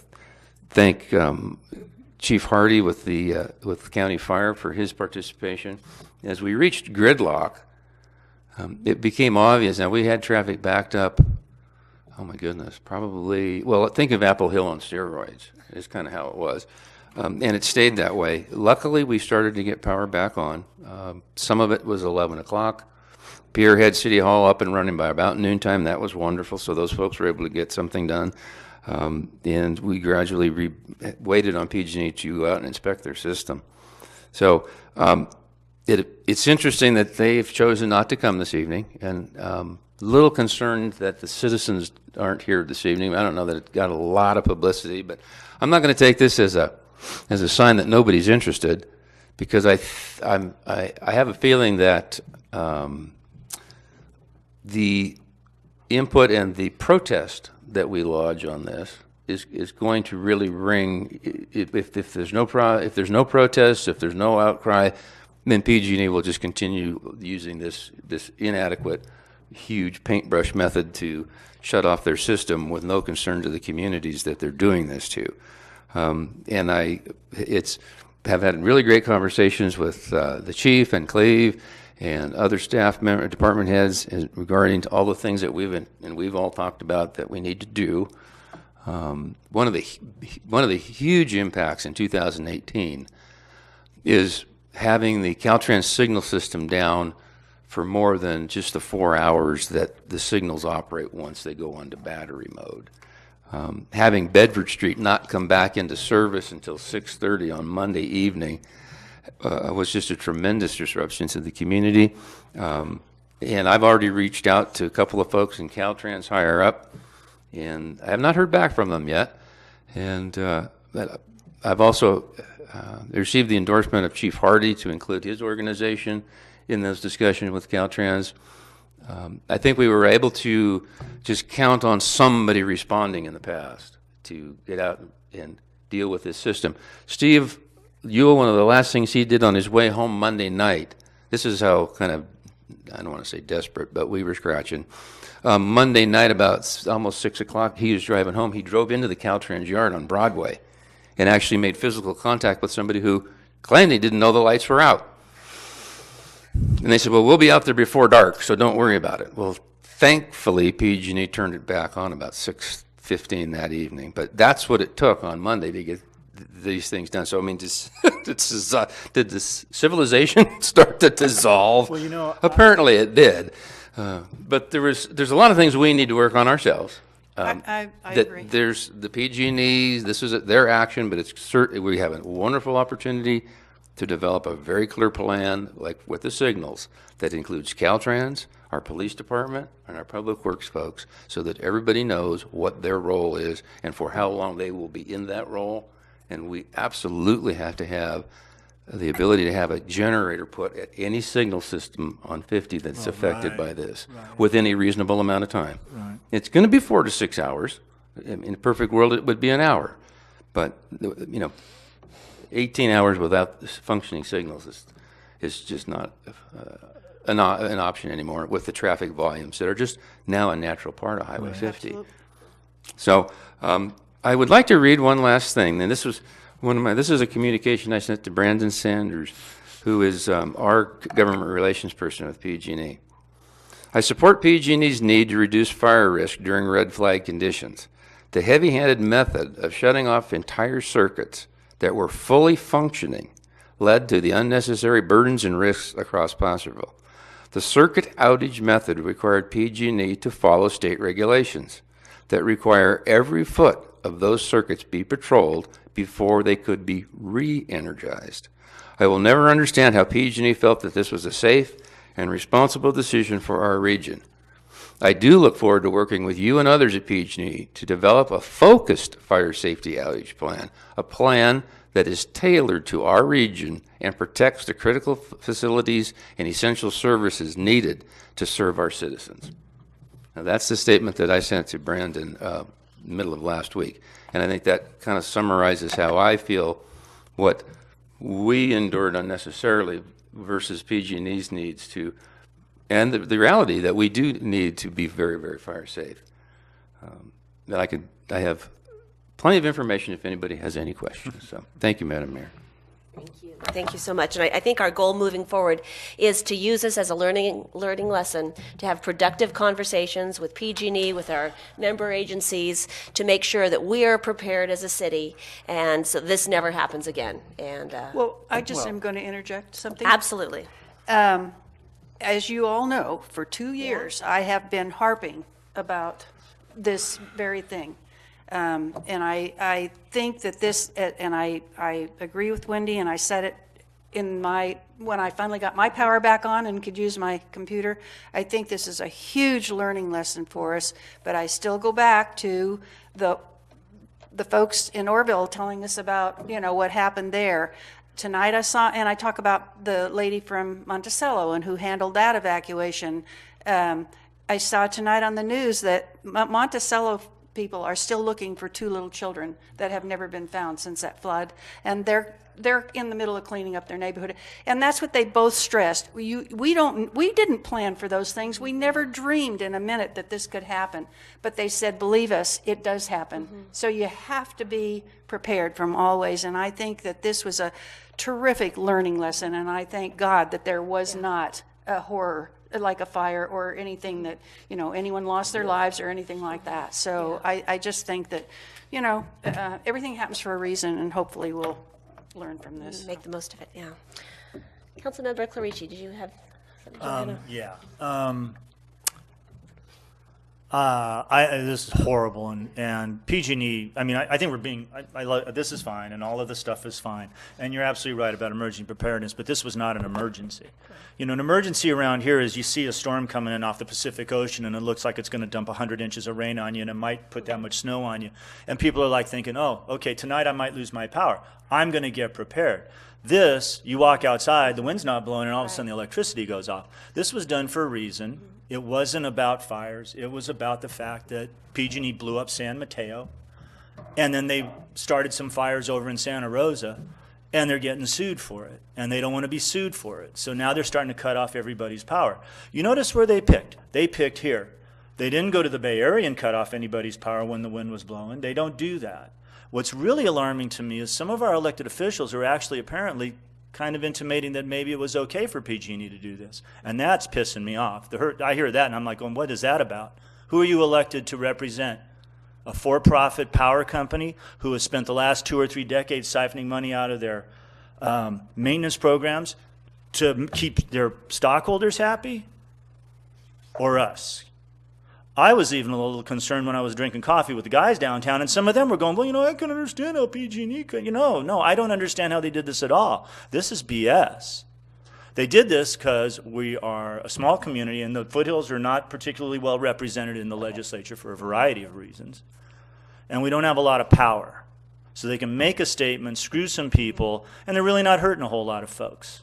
thank Chief Hardy with the County Fire for his participation. As we reached gridlock, it became obvious. Now, we had traffic backed up, oh my goodness, probably, well, think of Apple Hill on steroids is kind of how it was. And it stayed that way. Luckily, we started to get power back on. Some of it was 11 o'clock. Pierhead City Hall up and running by about noontime. That was wonderful. So those folks were able to get something done. And we gradually waited on PG&E to go out and inspect their system. So it's interesting that they've chosen not to come this evening, and a little concerned that the citizens aren't here this evening. I don't know that it got a lot of publicity, but I'm not going to take this as a sign that nobody's interested, because I have a feeling that the input and the protest that we lodge on this is going to really ring. If there's no protest, if there's no outcry, then PG&E will just continue using this inadequate, huge paintbrush method to shut off their system with no concern to the communities that they're doing this to. And have had really great conversations with the chief and Cleve and other staff member, department heads regarding to all the things that we've all talked about that we need to do. One of the huge impacts in 2018 is having the Caltrans signal system down for more than just the 4 hours that the signals operate once they go onto battery mode. Having Bedford Street not come back into service until 6:30 on Monday evening was just a tremendous disruption to the community. And I've already reached out to a couple of folks in Caltrans higher up, and I have not heard back from them yet. And I've also received the endorsement of Chief Hardy to include his organization in those discussions with Caltrans. I think we were able to just count on somebody responding in the past to get out and deal with this system. Steve Ewell, one of the last things he did on his way home Monday night, this is how kind of, I don't want to say desperate, but we were scratching. Monday night about almost 6 o'clock, he was driving home. He drove into the Caltrans yard on Broadway and actually made physical contact with somebody who claimed he didn't know the lights were out. And they said, well, we'll be out there before dark, so don't worry about it. Well, thankfully, PG&E turned it back on about 6:15 that evening. But that's what it took on Monday to get these things done. So, I mean, did this civilization start to dissolve? Well, you know, apparently it did. But there's a lot of things we need to work on ourselves. I that agree. There's the PG&Es, this is their action, but it's we have a wonderful opportunity to develop a very clear plan, like with the signals, that includes Caltrans, our police department, and our public works folks, so that everybody knows what their role is and for how long they will be in that role. And we absolutely have to have the ability to have a generator put at any signal system on 50 that's affected by this within a reasonable amount of time. Right. It's going to be 4 to 6 hours. In a perfect world, it would be an hour. But, 18 hours without functioning signals is just not an option anymore with the traffic volumes that are just now a natural part of Highway 50. Absolutely. So I would like to read one last thing, and this is a communication I sent to Brandon Sanders, who is our government relations person with PG&E. I support PG&E's need to reduce fire risk during red flag conditions. The heavy-handed method of shutting off entire circuits that were fully functioning led to the unnecessary burdens and risks across Placerville. The circuit outage method required PG&E to follow state regulations that require every foot of those circuits be patrolled before they could be re-energized. I will never understand how PG&E felt that this was a safe and responsible decision for our region. I do look forward to working with you and others at PG&E to develop a focused fire safety outage plan, a plan that is tailored to our region and protects the critical facilities and essential services needed to serve our citizens. Now, that's the statement that I sent to Brandon middle of last week, and I think that kind of summarizes how I feel what we endured unnecessarily versus PG&E's needs to, and the reality that we do need to be very, very fire safe. I have plenty of information if anybody has any questions. So thank you, Madam Mayor. Thank you. Thank you so much. And I think our goal moving forward is to use this as a learning lesson, to have productive conversations with PG&E, with our member agencies, to make sure that we are prepared as a city, and so this never happens again. And Well, I just am going to interject something. absolutely. As you all know, for 2 years, I have been harping about this very thing. And I think that this, and I agree with Wendy, and I said it when I finally got my power back on and could use my computer, I think this is a huge learning lesson for us, but I still go back to the folks in Orville telling us about, what happened there. Tonight I saw, and I talk about the lady from Monticello and who handled that evacuation. I saw tonight on the news that Monticello people are still looking for 2 little children that have never been found since that flood, and they're in the middle of cleaning up their neighborhood. And that's what they both stressed. We didn't plan for those things. We never dreamed in a minute that this could happen. But they said, believe us, it does happen. Mm-hmm. So you have to be prepared from always. And I think that this was a terrific learning lesson. And I thank God that there was not a horror like a fire or anything that, anyone lost their lives or anything like that. So I just think that, everything happens for a reason, and hopefully we'll learn from this. Make the most of it, yeah. Councilmember Clarici, did you have something to add? Yeah. This is horrible, and PG&E. I mean, I think we're being. This is fine, and all of this stuff is fine, and you're absolutely right about emergency preparedness. But this was not an emergency. You know, an emergency around here is you see a storm coming in off the Pacific Ocean, and it looks like it's going to dump 100 inches of rain on you, and it might put that much snow on you, and people are like thinking, oh, okay, tonight I might lose my power. I'm going to get prepared. This, you walk outside, the wind's not blowing, and all of a sudden the electricity goes off. This was done for a reason. It wasn't about fires. It was about the fact that PG&E blew up San Mateo, and then they started some fires over in Santa Rosa, and they're getting sued for it, and they don't want to be sued for it. So now they're starting to cut off everybody's power. You notice where they picked? They picked here. They didn't go to the Bay Area and cut off anybody's power when the wind was blowing. They don't do that. What's really alarming to me is some of our elected officials are actually apparently kind of intimating that maybe it was okay for PG&E to do this. And that's pissing me off. I hear that and I'm like, what is that about? Who are you elected to represent? A for-profit power company who has spent the last 2 or 3 decades siphoning money out of their maintenance programs to keep their stockholders happy? Or us? I was even a little concerned when I was drinking coffee with the guys downtown, and some of them were going, well, you know, I can understand how PG&E could. No, I don't understand how they did this at all. This is BS. They did this because we are a small community, and the foothills are not particularly well represented in the legislature for a variety of reasons. And we don't have a lot of power. So they can make a statement, screw some people, and they're really not hurting a whole lot of folks.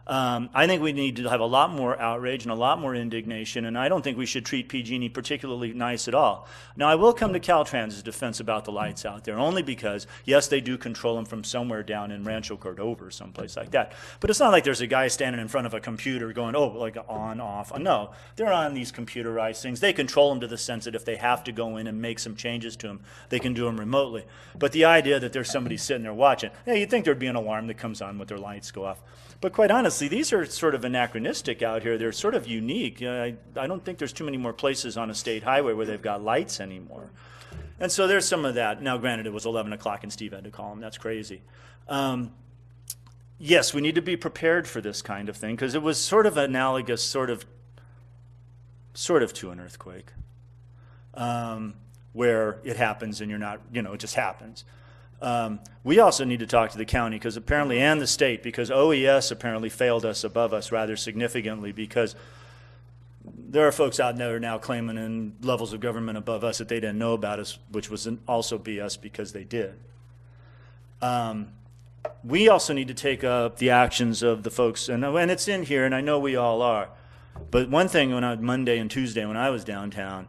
I think we need to have a lot more outrage and a lot more indignation, and I don't think we should treat PG&E particularly nice at all. Now, I will come to Caltrans's defense about the lights out there, only because, yes, they do control them from somewhere down in Rancho Cordova or someplace like that. But it's not like there's a guy standing in front of a computer going, oh, like on, off. No, they're on these computerized things. They control them to the sense that if they have to go in and make some changes to them, they can do them remotely. But the idea that there's somebody sitting there watching, you'd think there'd be an alarm that comes on when their lights go off. But quite honestly, these are sort of anachronistic out here. They're sort of unique. I don't think there's too many more places on a state highway where they've got lights anymore. And so there's some of that. Now, granted, it was 11 o'clock and Steve had to call him. That's crazy. Yes, we need to be prepared for this kind of thing because it was sort of analogous, sort of to an earthquake, where it happens and you're not, it just happens. We also need to talk to the county because apparently, and the state, because OES apparently failed us above us rather significantly because there are folks out there now claiming in levels of government above us that they didn't know about us, which was also BS because they did. We also need to take up the actions of the folks, and it's in here, and I know we all are, but one thing Monday and Tuesday when I was downtown,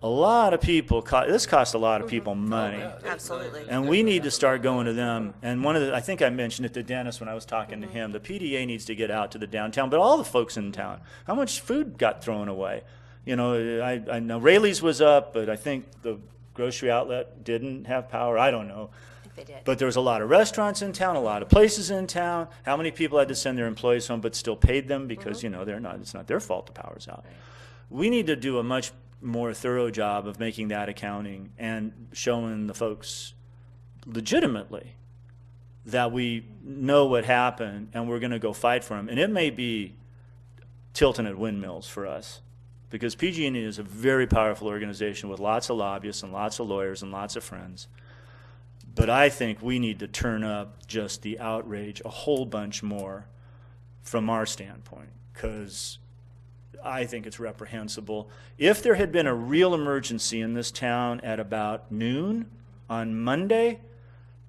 a lot of people, this cost a lot of people money. Absolutely. And we need to start going to them. And I think I mentioned it to Dennis when I was talking to him, the PDA needs to get out to the downtown, but all the folks in town. How much food got thrown away? I know Rayleigh's was up, but I think the grocery outlet didn't have power. I don't know. I think they did. But there was a lot of restaurants in town, a lot of places in town. How many people had to send their employees home but still paid them because, it's not their fault the power's out. Right. We need to do a much more thorough job of making that accounting and showing the folks legitimately that we know what happened and we're going to go fight for them. And it may be tilting at windmills for us because PG&E is a very powerful organization with lots of lobbyists and lots of lawyers and lots of friends. But I think we need to turn up just the outrage a whole bunch more from our standpoint because I think it's reprehensible. If there had been a real emergency in this town at about noon on Monday,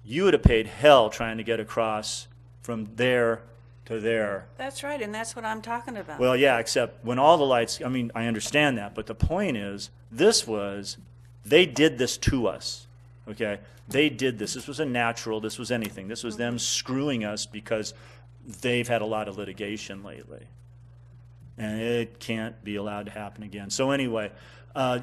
you would have paid hell trying to get across from there to there. That's right, and that's what I'm talking about. Well, yeah, except when all the lights, I understand that, but the point is, they did this to us, okay? They did this. This was a natural, this was anything. This was them screwing us because they've had a lot of litigation lately. And it can't be allowed to happen again. So anyway,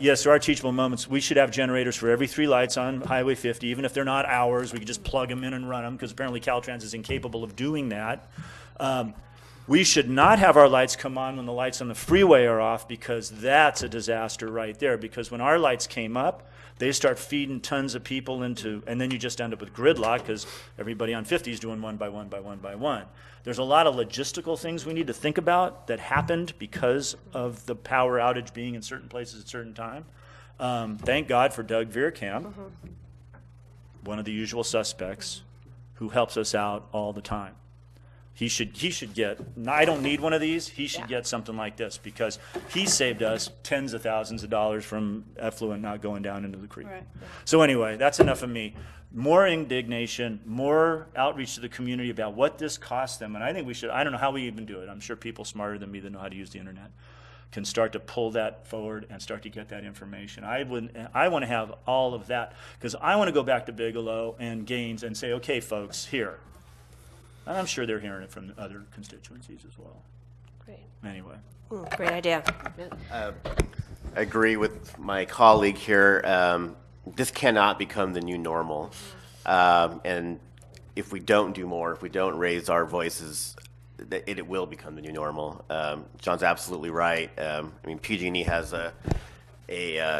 yes, there are teachable moments. We should have generators for every 3 lights on Highway 50, even if they're not ours. We could just plug them in and run them because apparently Caltrans is incapable of doing that. We should not have our lights come on when the lights on the freeway are off, because that's a disaster right there. Because when our lights came up, they start feeding tons of people into, and then you just end up with gridlock because everybody on 50 is doing one by one by one by one. There's a lot of logistical things we need to think about that happened because of the power outage being in certain places at certain time. Thank God for Doug Veerkamp, one of the usual suspects, who helps us out all the time. He should get, I don't need one of these, he should get something like this, because he saved us tens of thousands of dollars from effluent not going down into the creek. Right. So anyway, that's enough of me. More indignation, more outreach to the community about what this costs them, and I think we should, I don't know how we even do it. I'm sure people smarter than me that know how to use the internet can start to pull that forward and start to get that information. I want to have all of that, because I want to go back to Bigelow and Gaines and say, okay, folks, here. And I'm sure they're hearing it from other constituencies as well. Great. Anyway. Great idea. I agree with my colleague here. This cannot become the new normal. And if we don't do more, if we don't raise our voices, it will become the new normal. John's absolutely right. I mean, PG&E has a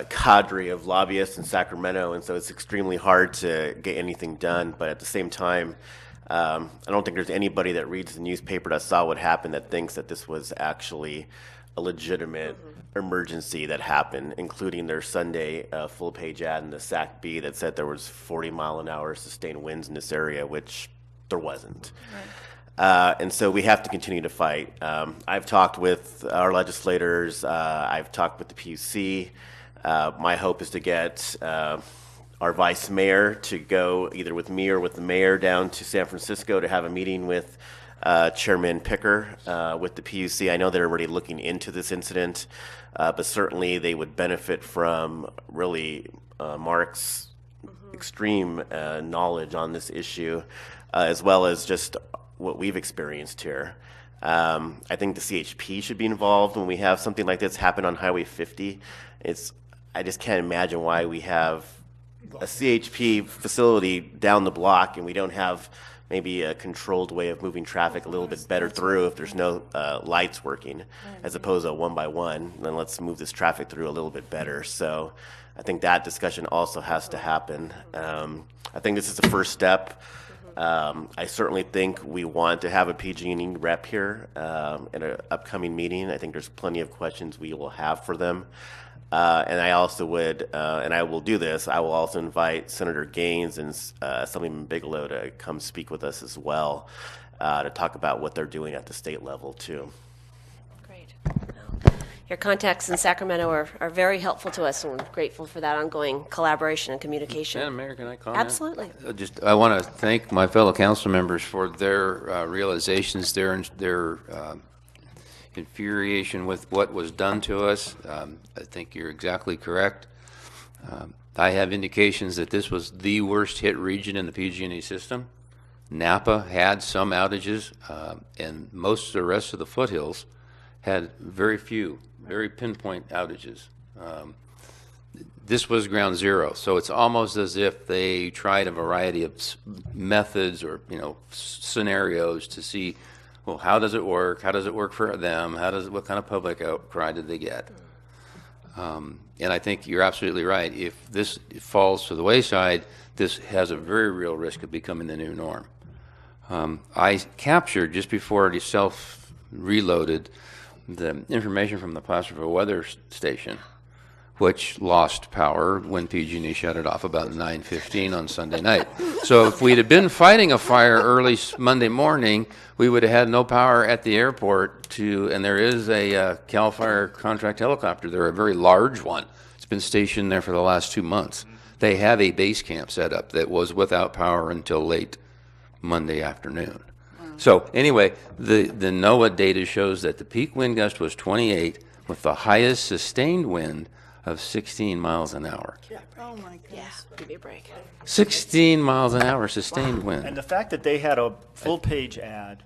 cadre of lobbyists in Sacramento, and so it's extremely hard to get anything done. But at the same time, I don't think there's anybody that reads the newspaper that saw what happened that thinks that this was actually a legitimate emergency that happened, including their Sunday full-page ad in the SAC-B that said there was 40-mile-an-hour sustained winds in this area, which there wasn't. Right. And so we have to continue to fight. I've talked with our legislators. I've talked with the PUC. My hope is to get our vice mayor to go either with me or with the mayor down to San Francisco to have a meeting with Chairman Picker with the PUC. I know they're already looking into this incident, but certainly they would benefit from really Mark's extreme knowledge on this issue, as well as just what we've experienced here. I think the CHP should be involved when we have something like this happen on Highway 50. I just can't imagine why we have a CHP facility down the block and we don't have maybe a controlled way of moving traffic a little bit better through if there's no lights working, as opposed to one by one. Then let's move this traffic through a little bit better. So I think that discussion also has to happen. I think this is the first step. I certainly think we want to have a PG&E rep here in an upcoming meeting. I think there's plenty of questions we will have for them. And I also would, and I will do this, I will also invite Senator Gaines and Assemblyman Bigelow to come speak with us as well to talk about what they're doing at the state level too. Great. Your contacts in Sacramento are very helpful to us, and we're grateful for that ongoing collaboration and communication. Madam Mayor, can I comment? Absolutely. I want to thank my fellow council members for their realizations, their infuriation with what was done to us. I think you're exactly correct. I have indications that this was the worst hit region in the PG&E system. Napa had some outages, and most of the rest of the foothills had very few, very pinpoint outages. This was ground zero, so it's almost as if they tried a variety of methods or scenarios to see, well, how does it work? How does it work for them? What kind of public outcry did they get? And I think you're absolutely right. If this falls to the wayside, this has a very real risk of becoming the new norm. I captured, just before it self-reloaded, the information from the Placerville weather station, which lost power when PG&E shut it off about 9:15 on Sunday night. So if we'd have been fighting a fire early Monday morning, we would have had no power at the airport and there is a CAL FIRE contract helicopter. They're a very large one. It's been stationed there for the last 2 months. They have a base camp set up that was without power until late Monday afternoon. So anyway, the NOAA data shows that the peak wind gust was 28 with the highest sustained wind of 16 miles an hour. Oh my goodness. Yeah, give me a break. 16 miles an hour sustained wind. And the fact that they had a full-page ad.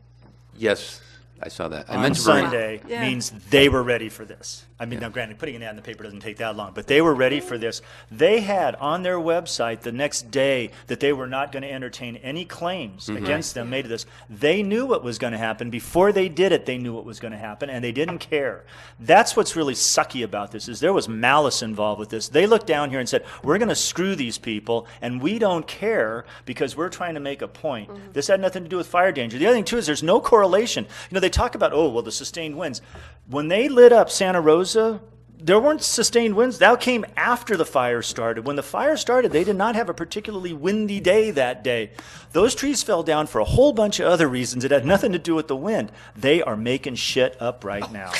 Yes, I saw that. I on meant to bring. Sunday means they were ready for this. I mean, now granted, putting an ad in the paper doesn't take that long, but they were ready for this. They had on their website the next day that they were not going to entertain any claims against them made to this. They knew what was going to happen. Before they did it, they knew what was going to happen, and they didn't care. That's what's really sucky about this, is there was malice involved with this. They looked down here and said, we're going to screw these people, and we don't care because we're trying to make a point. This had nothing to do with fire danger. The other thing, too, is there's no correlation. You know, they talk about, oh, well, the sustained winds. When they lit up Santa Rosa, there weren't sustained winds. That came after the fire started. When the fire started, they did not have a particularly windy day that day. Those trees fell down for a whole bunch of other reasons. It had nothing to do with the wind. They are making shit up right now.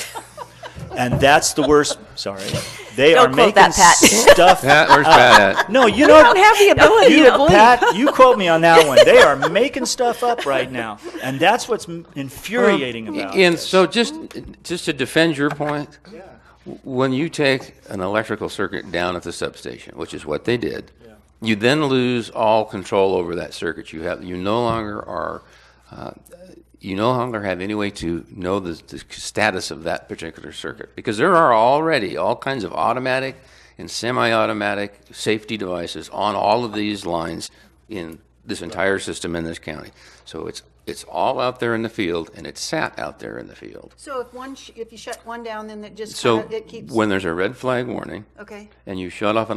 And that's the worst. Sorry. They Don't are quote making that, Pat. stuff. Where's Pat at? No, you don't have the ability to believe. Pat, you quote me on that one. They are making stuff up right now. And that's what's infuriating about And this. so just to defend your point, when you take an electrical circuit down at the substation, which is what they did, you then lose all control over that circuit. You no longer have any way to know the status of that particular circuit, because there are already all kinds of automatic and semi-automatic safety devices on all of these lines in this entire system in this county. So it's all out there in the field, and it's sat out there in the field. So if you shut one down, then it just So it keeps. when there's a red flag warning, Okay. and you shut off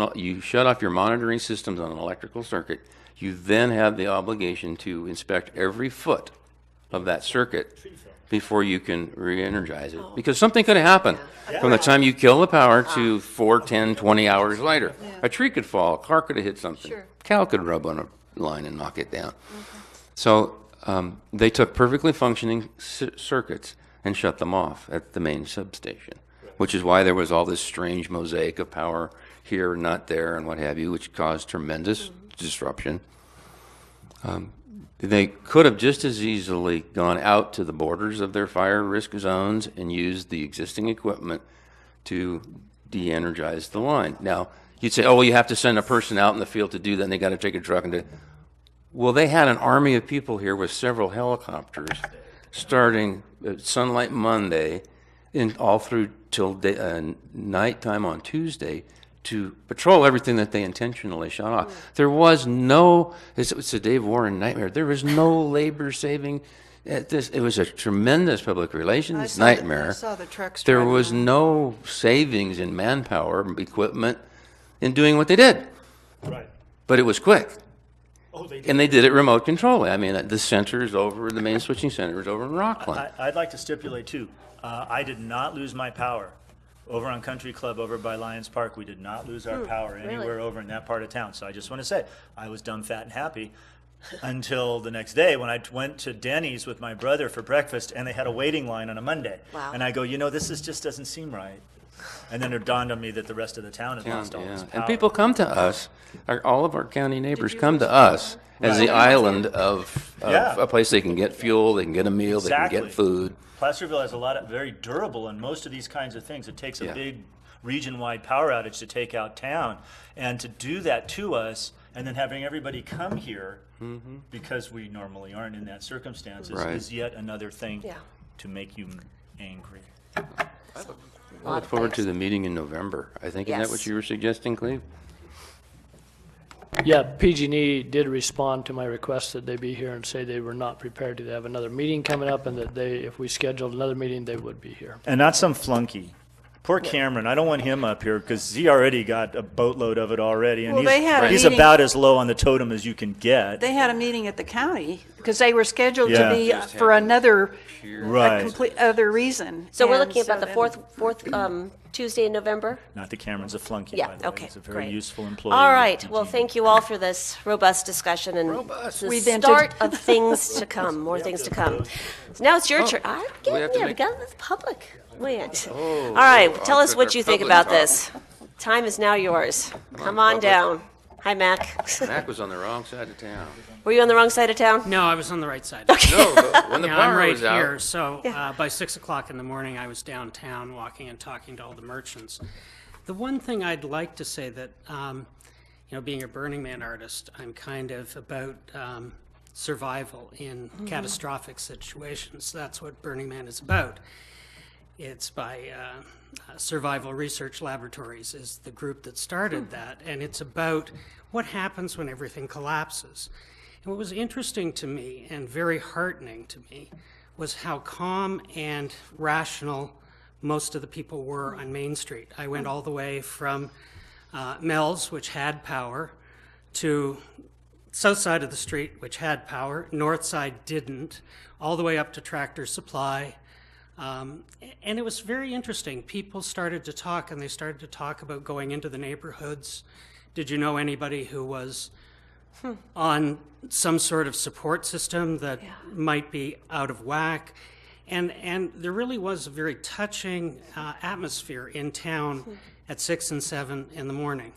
your monitoring systems on an electrical circuit, you then have the obligation to inspect every foot of that circuit before you can re-energize it, because something could have happened from the time you kill the power to 4, 10, 20 hours later. A tree could fall, a car could have hit something, cow could rub on a line and knock it down. So they took perfectly functioning circuits and shut them off at the main substation, which is why there was all this strange mosaic of power here and not there and what have you, which caused tremendous disruption. They could have just as easily gone out to the borders of their fire risk zones and used the existing equipment to de-energize the line. Now, you'd say, oh, well, you have to send a person out in the field to do that, and they got to take a truck and do it. Well, they had an army of people here with several helicopters starting at Sunlight Monday and all through till nighttime on Tuesday to patrol everything that they intentionally shut off. There was no, it's a Dave Warren nightmare. There was no labor saving at this. It was a tremendous public relations nightmare. I saw the trucks. There was no savings in manpower, equipment, in doing what they did. Right. But it was quick. Oh, they did. And they did it remote control. I mean, the center is over, the main switching center is over in Rockland. I'd like to stipulate, too, I did not lose my power. Over on Country Club, over by Lions Park, we did not lose our power anywhere over in that part of town. So I just want to say, I was dumb, fat, and happy until the next day when I went to Denny's with my brother for breakfast, and they had a waiting line on a Monday. Wow. And I go, this just doesn't seem right. And then it dawned on me that the rest of the town had lost all its power. And people come to us, all of our county neighbors come to us as the island of a place they can get fuel, they can get a meal, they can get food. Placerville has a lot of very durable and most of these kinds of things. It takes a big region-wide power outage to take out town. And to do that to us and then having everybody come here because we normally aren't in that circumstances is yet another thing to make you angry. I look forward to the meeting in November. I think, is that what you were suggesting, Cleve? Yeah, PG&E did respond to my request that they be here and say they were not prepared to have another meeting coming up, and that if we scheduled another meeting, they would be here. And not some flunky. Poor Cameron. I don't want him up here because he already got a boatload of it already, and Well, he's about as low on the totem as you can get. They had a meeting at the county because they were scheduled to be for another complete other reason. So we're looking about the fourth Tuesday in November? Not that Cameron's a flunky, Yeah, by the way. okay, He's a very great. useful employee. All right. Well, thank you all for this robust discussion and the start of things to come, more things to come. So now it's your turn. We got this public. All right. Tell us what you think about this. Time is now yours. Come on down. Hi, Mac. Mac was on the wrong side of town. Were you on the wrong side of town? No, I was on the right side. Okay. No, but when the I'm power right was out. here. So by 6 o'clock in the morning, I was downtown walking and talking to all the merchants. The one thing I'd like to say that, being a Burning Man artist, I'm kind of about survival in catastrophic situations. That's what Burning Man is about. It's by Survival Research Laboratories is the group that started that, and it's about what happens when everything collapses. And what was interesting to me and very heartening to me was how calm and rational most of the people were on Main Street. I went all the way from Mel's, which had power, to south side of the street, which had power, north side didn't, all the way up to Tractor Supply. And it was very interesting. People started to talk, and they started to talk about going into the neighborhoods. Did you know anybody who was on some sort of support system that might be out of whack? And there really was a very touching atmosphere in town at 6 and 7 in the morning.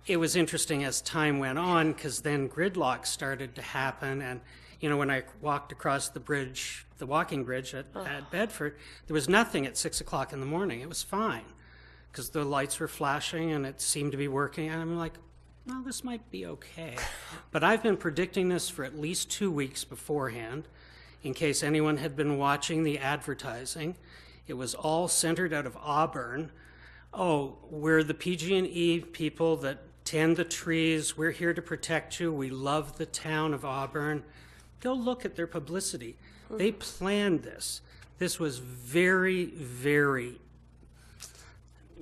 It was interesting as time went on, because then gridlock started to happen. And, you know, when I walked across the bridge, the walking bridge at Bedford, there was nothing at 6 o'clock in the morning. It was fine, because the lights were flashing and it seemed to be working. And I'm like, well, this might be okay. But I've been predicting this for at least 2 weeks beforehand, in case anyone had been watching the advertising. It was all centered out of Auburn. Oh, we're the PG&E people that tend the trees. We're here to protect you. We love the town of Auburn. Go look at their publicity. They planned this. This was very, very,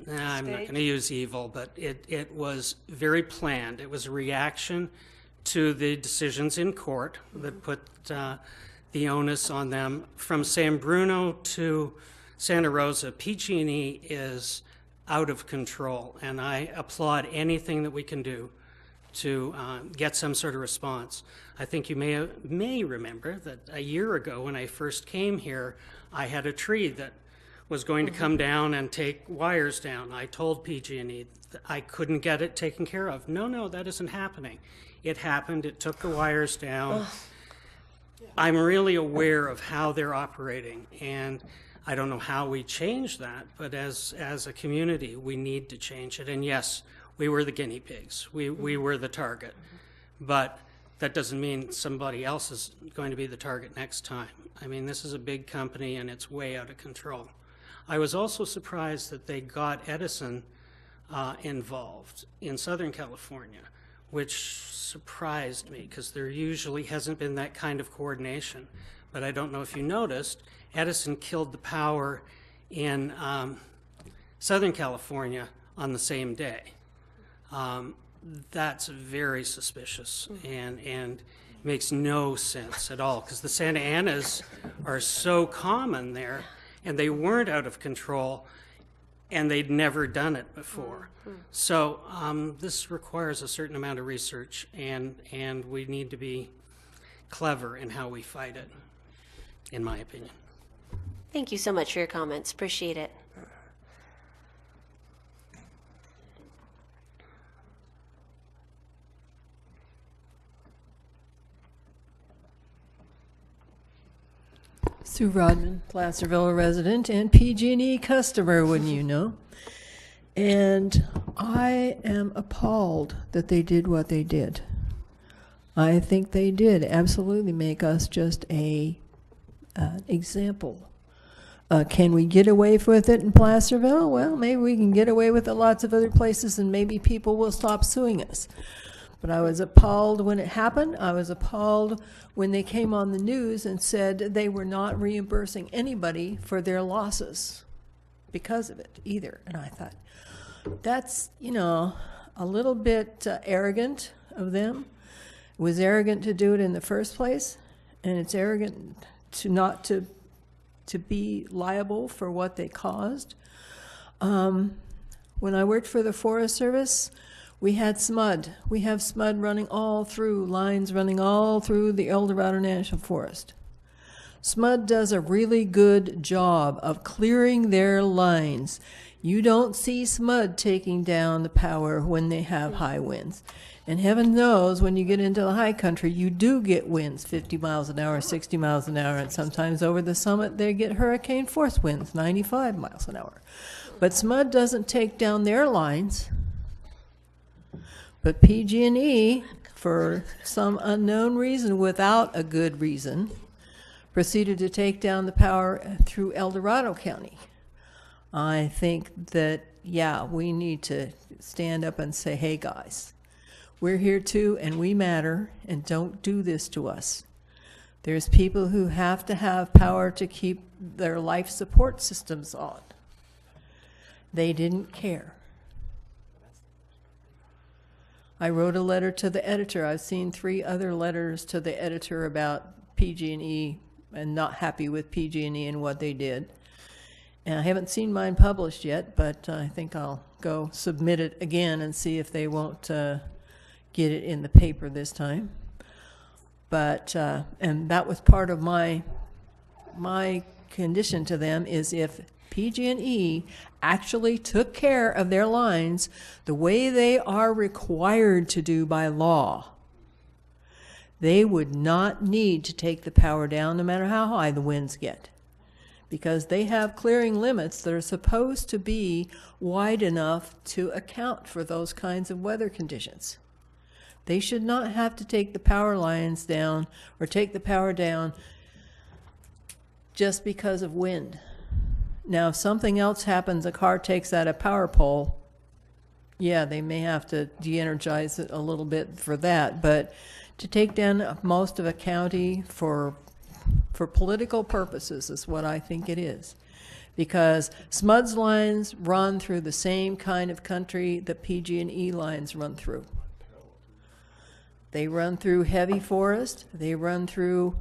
I'm not going to use evil, but it was very planned. It was a reaction to the decisions in court that put the onus on them. From San Bruno to Santa Rosa, PG&E is out of control, and I applaud anything that we can do to get some sort of response. I think you may remember that a year ago when I first came here, I had a tree that was going to come down and take wires down. I told PG&E that I couldn't get it taken care of. No, that isn't happening. It happened. It took the wires down. I'm really aware of how they're operating, and I don't know how we change that, but as a community, we need to change it. And yes, we were the guinea pigs. We were the target. But that doesn't mean somebody else is going to be the target next time. I mean, this is a big company, and it's way out of control. I was also surprised that they got Edison involved in Southern California, which surprised me, because there usually hasn't been that kind of coordination. But I don't know if you noticed, Edison killed the power in Southern California on the same day. That's very suspicious and makes no sense at all, because the Santa Anas are so common there, and they weren't out of control, and they'd never done it before. So this requires a certain amount of research, and we need to be clever in how we fight it, in my opinion. Thank you so much for your comments. Appreciate it. Sue Rodman, Placerville resident and PG&E customer, wouldn't you know? And I am appalled that they did what they did. I think they did absolutely make us just an example. Can we get away with it in Placerville? Well, maybe we can get away with it lots of other places, and maybe people will stop suing us. But I was appalled when it happened. I was appalled when they came on the news and said they were not reimbursing anybody for their losses because of it either. And I thought, that's, a little bit arrogant of them. It was arrogant to do it in the first place, and it's arrogant to not to be liable for what they caused. When I worked for the Forest Service, we had SMUD. We have SMUD running all through, lines running all through the El Dorado National Forest. SMUD does a really good job of clearing their lines. You don't see SMUD taking down the power when they have high winds. And heaven knows when you get into the high country, you do get winds 50 miles an hour, 60 miles an hour, and sometimes over the summit they get hurricane force winds, 95 miles an hour. But SMUD doesn't take down their lines. But PG&E for some unknown reason, without a good reason, proceeded to take down the power through El Dorado County. I think that, yeah, we need to stand up and say, hey guys, we're here too and we matter, and don't do this to us. There's people who have to have power to keep their life support systems on. They didn't care. I wrote a letter to the editor. I've seen 3 other letters to the editor about PG&E and not happy with PG&E and what they did. And I haven't seen mine published yet, but I think I'll go submit it again and see if they won't get it in the paper this time. But, and that was part of my condition to them, is if PG&E actually took care of their lines the way they are required to do by law, they would not need to take the power down no matter how high the winds get, because they have clearing limits that are supposed to be wide enough to account for those kinds of weather conditions. They should not have to take the power lines down or take the power down just because of wind. Now, if something else happens, a car takes out a power pole, yeah, they may have to de-energize it a little bit for that, but to take down most of a county for political purposes is what I think it is. Because SMUD's lines run through the same kind of country that PG&E lines run through. They run through heavy forest, they run through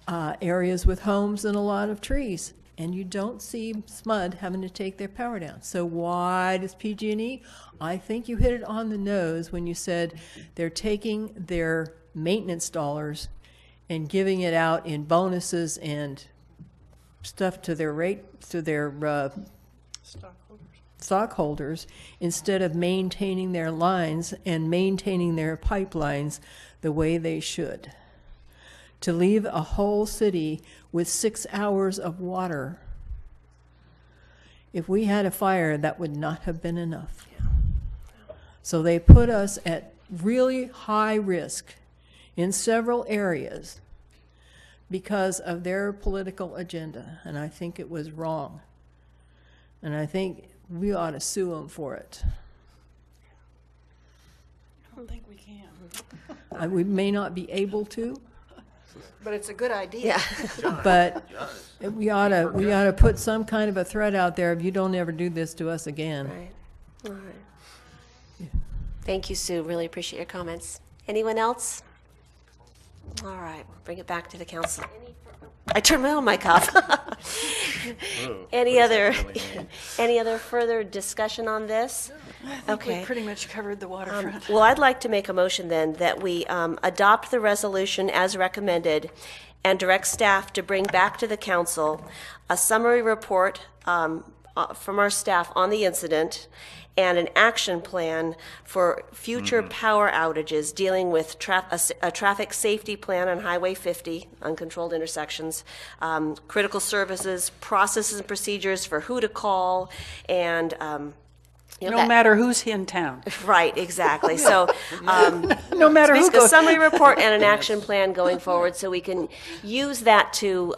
areas with homes and a lot of trees, and you don't see SMUD having to take their power down. So why does PG&E? I think you hit it on the nose when you said they're taking their maintenance dollars and giving it out in bonuses and stuff to their stockholders instead of maintaining their lines and maintaining their pipelines the way they should. To leave a whole city with 6 hours of water, if we had a fire, that would not have been enough. So they put us at really high risk in several areas because of their political agenda, and I think it was wrong. And I think we ought to sue them for it. I don't think we can. We may not be able to, But it's a good idea. but we ought to put some kind of a threat out there if you don't ever do this to us again. Right. All right. Thank you, Sue. Really appreciate your comments. Anyone else? All right, bring it back to the council. I turned my own mic off. Any other further discussion on this? I think we pretty much covered the waterfront. Well, I'd like to make a motion then that we adopt the resolution as recommended and direct staff to bring back to the council a summary report from our staff on the incident and an action plan for future power outages, dealing with a traffic safety plan on Highway 50, uncontrolled intersections, critical services, processes and procedures for who to call, and no matter who's in town. Right, exactly. So, no matter who a goes. summary report and an action plan going forward, so we can use that to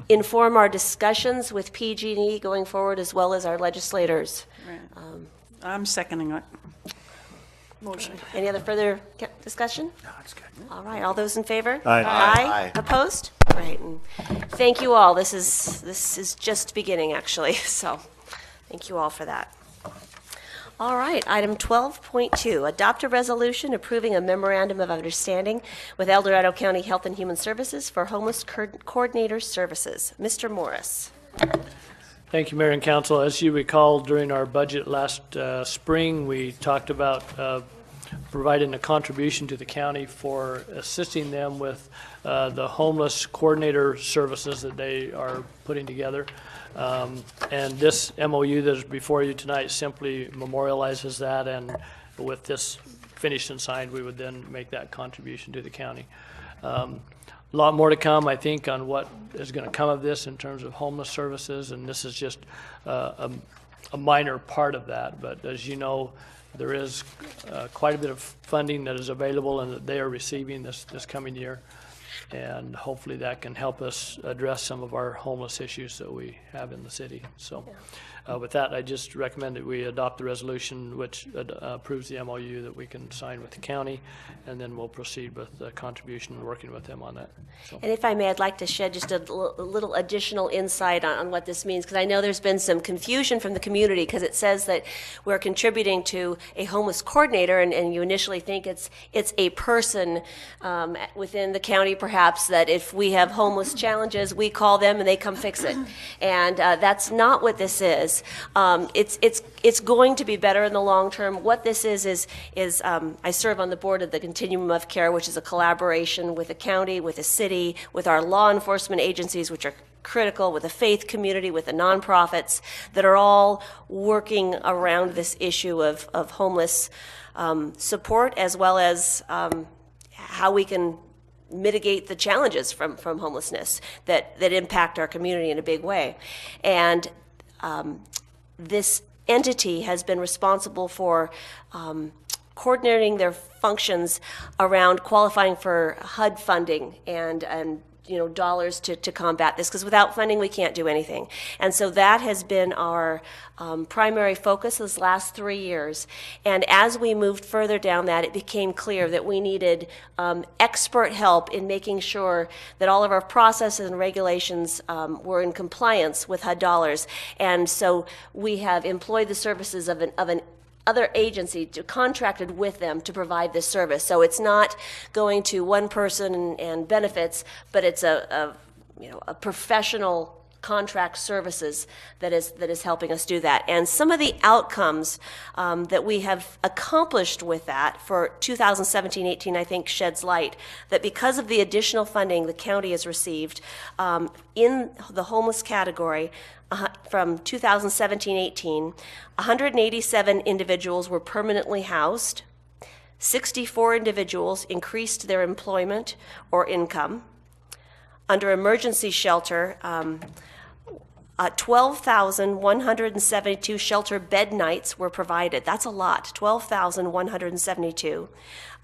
inform our discussions with PG&E going forward, as well as our legislators. Right. I'm seconding it. Motion. Any other further discussion? No, that's good. All right, all those in favor? Aye. Aye. Opposed? Great. And thank you all. This is just beginning, actually. So, thank you all for that. All right, item 12.2, adopt a resolution approving a memorandum of understanding with El Dorado County Health and Human Services for homeless coordinator services. Mr. Morris. Thank you, Mayor and Council. As you recall, during our budget last spring, we talked about providing a contribution to the county for assisting them with the homeless coordinator services that they are putting together. And this MOU that is before you tonight simply memorializes that, and with this finished and signed, we would then make that contribution to the county. A lot more to come, I think, on what is going to come of this in terms of homeless services, and this is just a a minor part of that. But as you know, there is quite a bit of funding that is available and that they are receiving this coming year. And hopefully that can help us address some of our homeless issues that we have in the city. So with that, I just recommend that we adopt the resolution which approves the MOU that we can sign with the county, and then we'll proceed with the contribution and working with them on that. So. And if I may, I'd like to shed just a little additional insight on what this means, because I know there's been some confusion from the community, because it says that we're contributing to a homeless coordinator, and you initially think it's a person within the county, perhaps, that if we have homeless challenges, we call them and they come fix it. And that's not what this is. It's going to be better in the long term. What this is I serve on the board of the Continuum of Care, which is a collaboration with the county, with the city, with our law enforcement agencies, which are critical, with the faith community, with the nonprofits, that are all working around this issue of homeless support, as well as how we can mitigate the challenges from homelessness that impact our community in a big way. And this entity has been responsible for coordinating their functions around qualifying for HUD funding and dollars to combat this, because without funding we can't do anything. And so that has been our primary focus this last 3 years. And as we moved further down that, it became clear that we needed expert help in making sure that all of our processes and regulations were in compliance with HUD dollars. And so we have employed the services of an other agency contracted with them to provide this service. So it's not going to one person and benefits, but it's a professional contract services that is helping us do that. And some of the outcomes that we have accomplished with that for 2017-18, I think, sheds light that because of the additional funding the county has received in the homeless category, from 2017-18, 187 individuals were permanently housed, 64 individuals increased their employment or income. Under emergency shelter, 12,172 shelter bed nights were provided. That's a lot, 12,172.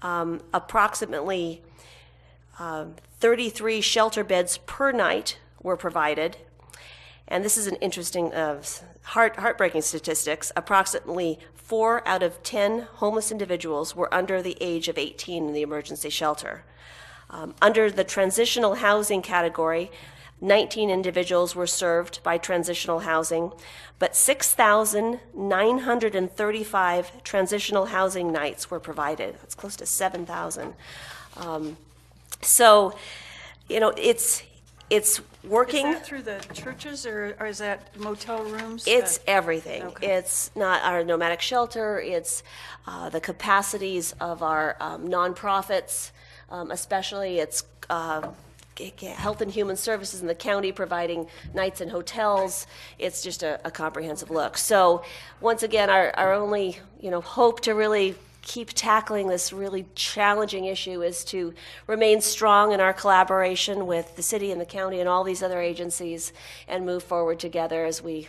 Approximately 33 shelter beds per night were provided. And this is an interesting, heartbreaking statistics. Approximately 4 out of 10 homeless individuals were under the age of 18 in the emergency shelter. Under the transitional housing category, 19 individuals were served by transitional housing, but 6,935 transitional housing nights were provided. That's close to 7,000. So, it's working. Is that through the churches, or is that motel rooms? It's everything. Okay. It's not our nomadic shelter. It's the capacities of our nonprofits, especially it's Health and Human Services in the county providing nights in hotels. It's just a comprehensive look. So once again, our only hope to really keep tackling this really challenging issue is to remain strong in our collaboration with the city and the county and all these other agencies and move forward together as we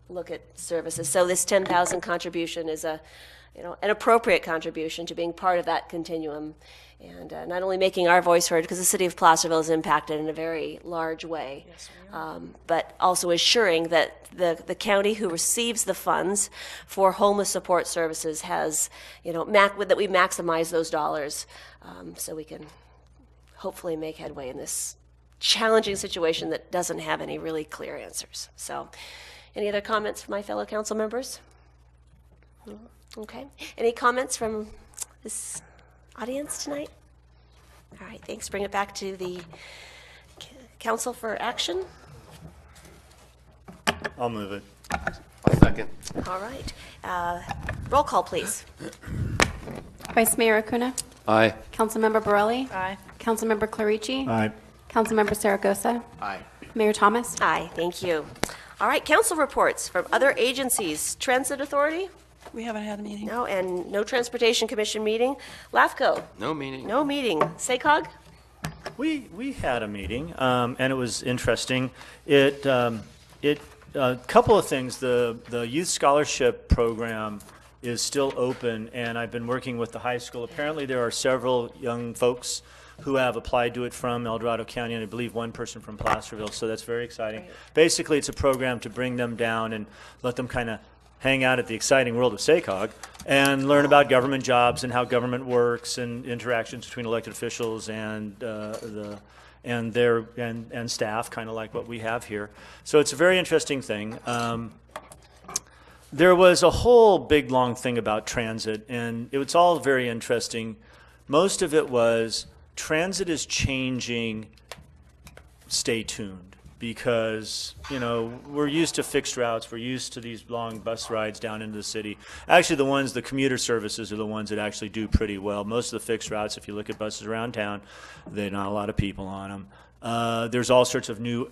look at services. So this 10,000 contribution is an appropriate contribution to being part of that continuum, and not only making our voice heard, because the city of Placerville is impacted in a very large way, but also assuring that the county who receives the funds for homeless support services has, that we maximize those dollars so we can hopefully make headway in this challenging situation that doesn't have any really clear answers. So, any other comments from my fellow council members? Okay. Any comments from this audience tonight? All right, thanks. Bring it back to the council for action. I'll move it. I'll second. All right. Roll call, please. Vice Mayor Acuna? Aye. Councilmember Borelli? Aye. Councilmember Clarici? Aye. Councilmember Saragosa? Aye. Mayor Thomas? Aye, thank you. All right, council reports from other agencies. Transit Authority? We haven't had a meeting. No, and no Transportation Commission meeting. LAFCO? No meeting. No meeting. SACOG? We had a meeting, and it was interesting. It A couple of things. The youth scholarship program is still open, and I've been working with the high school. Apparently, there are several young folks who have applied to it from El Dorado County, and I believe one person from Placerville, so that's very exciting. Right. Basically, it's a program to bring them down and let them kind of hang out at the exciting world of SACOG and learn about government jobs and how government works and interactions between elected officials and and staff, kind of like what we have here. So it's a very interesting thing. There was a whole big long thing about transit, and it was all very interesting. Most of it was transit is changing. Stay tuned. Because, you know, we're used to fixed routes. We're used to these long bus rides down into the city. Actually, the commuter services are the ones that actually do pretty well. Most of the fixed routes, if you look at buses around town, there are not a lot of people on them. There's all sorts of new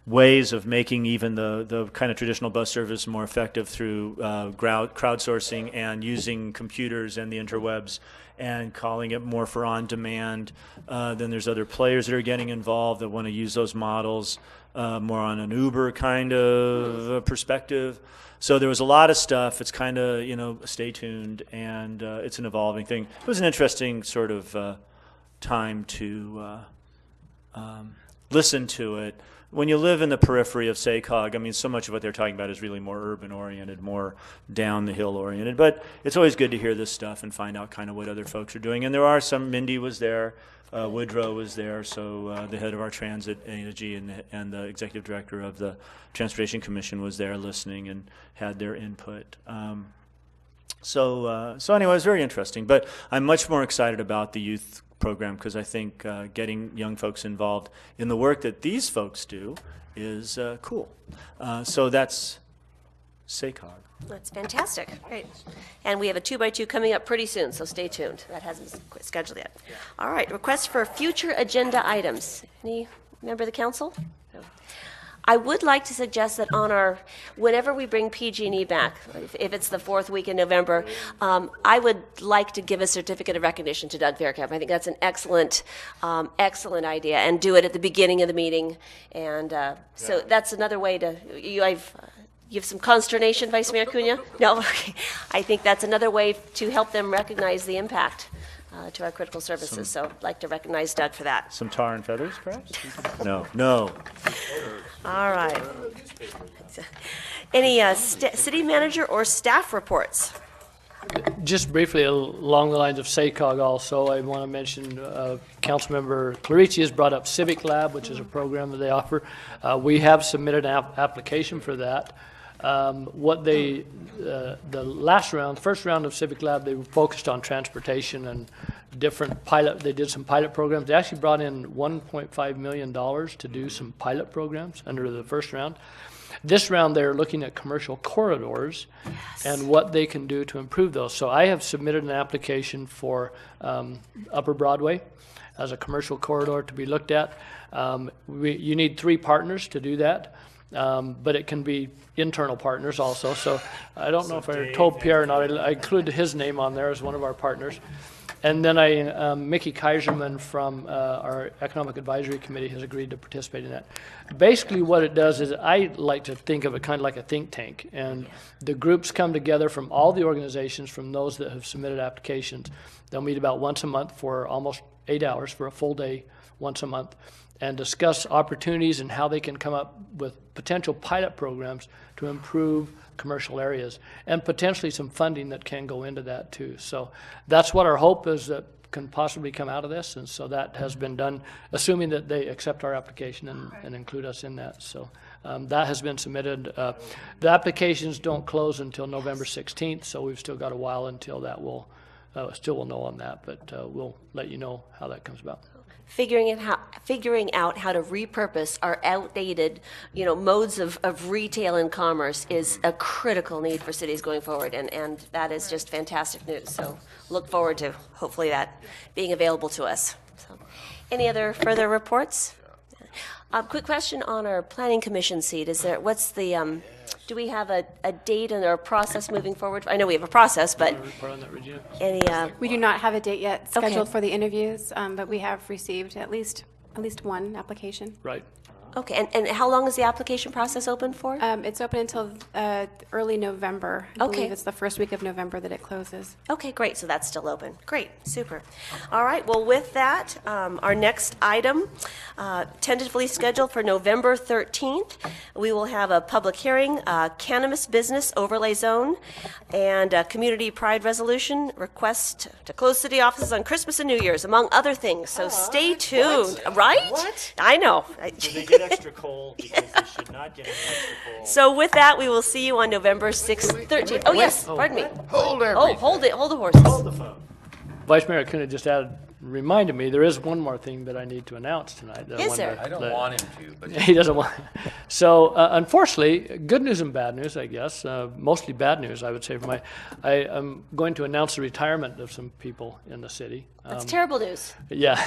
ways of making even the kind of traditional bus service more effective through crowdsourcing and using computers and the interwebs and calling it more for on-demand. Then there's other players that are getting involved that want to use those models more on an Uber kind of perspective. So there was a lot of stuff. It's kind of, you know, stay tuned, and it's an evolving thing. It was an interesting sort of time to listen to it. When you live in the periphery of SACOG, I mean, so much of what they're talking about is really more urban-oriented, more down-the-hill-oriented. But it's always good to hear this stuff and find out kind of what other folks are doing. And there are some, Mindy was there, Woodrow was there, so the head of our transit agency and the executive director of the Transportation Commission was there listening and had their input. So anyway, it was very interesting. But I'm much more excited about the youth program because I think getting young folks involved in the work that these folks do is cool. So that's SACOG. That's fantastic. Great. And we have a 2x2 coming up pretty soon, so stay tuned. That hasn't scheduled yet. All right, request for future agenda items. Any member of the council? No. I would like to suggest that whenever we bring PG&E back, if it's the fourth week in November, I would like to give a certificate of recognition to Doug Faircamp. I think that's an excellent idea, and do it at the beginning of the meeting. And so that's another way to, you have some consternation, Vice Mayor Cunha? No? Okay. I think that's another way to help them recognize the impact to our critical services. So I'd like to recognize Doug for that. Some tar and feathers, perhaps? No. All right. Any city manager or staff reports? Just briefly along the lines of SACOG also, I want to mention Councilmember Clarici has brought up Civic Lab, which is a program that they offer. We have submitted an application for that. The first round of Civic Lab, they were focused on transportation and they did some pilot programs. They actually brought in $1.5 million to do some pilot programs under the first round. This round, they're looking at commercial corridors and what they can do to improve those. So I have submitted an application for Upper Broadway as a commercial corridor to be looked at. You need 3 partners to do that. But it can be internal partners also. So I don't know if I told Pierre or not. I included his name on there as one of our partners. And then Mickey Kaiserman from our Economic Advisory Committee has agreed to participate in that. Basically what it does is I like to think of it kind of like a think tank. And the groups come together from all the organizations, from those that have submitted applications. They'll meet about once a month for almost 8 hours for a full day once a month, and discuss opportunities and how they can come up with potential pilot programs to improve commercial areas, and potentially some funding that can go into that too. So that's what our hope is that can possibly come out of this, and so that has been done, assuming that they accept our application and include us in that. So that has been submitted. The applications don't close until November 16th, so we've still got a while until that will know on that, but we'll let you know how that comes about. Figuring out how to repurpose our outdated, modes of retail and commerce is a critical need for cities going forward, and that is just fantastic news. So look forward to hopefully that being available to us. So, any other further reports? Quick question on our planning commission seat. Do we have a date and a process moving forward? I know we have a process, but we do not have a date yet scheduled for the interviews, but we have received at least one application. Right. Okay, and how long is the application process open for? It's open until early November. I believe it's the first week of November that it closes. Okay, great, so that's still open. Great, super. All right, well, with that, our next item, tentatively scheduled for November 13th, we will have a public hearing, cannabis business overlay zone, and a community pride resolution request to close city offices on Christmas and New Year's, among other things, so stay tuned. Right? What? I know. Do they get extra coal? Because they should not get any extra coal. So with that, we will see you on November 6th, 13th. Oh, yes, pardon me. Hold Oh, everything. hold it, hold the horses. Hold the phone. Vice Mayor Acuna just reminded me, there is one more thing that I need to announce tonight. that Is wanted there? to I don't let- want him to, but He doesn't want. So unfortunately, good news and bad news, I guess. Mostly bad news, I would say. I am going to announce the retirement of some people in the city. That's terrible news. Yeah.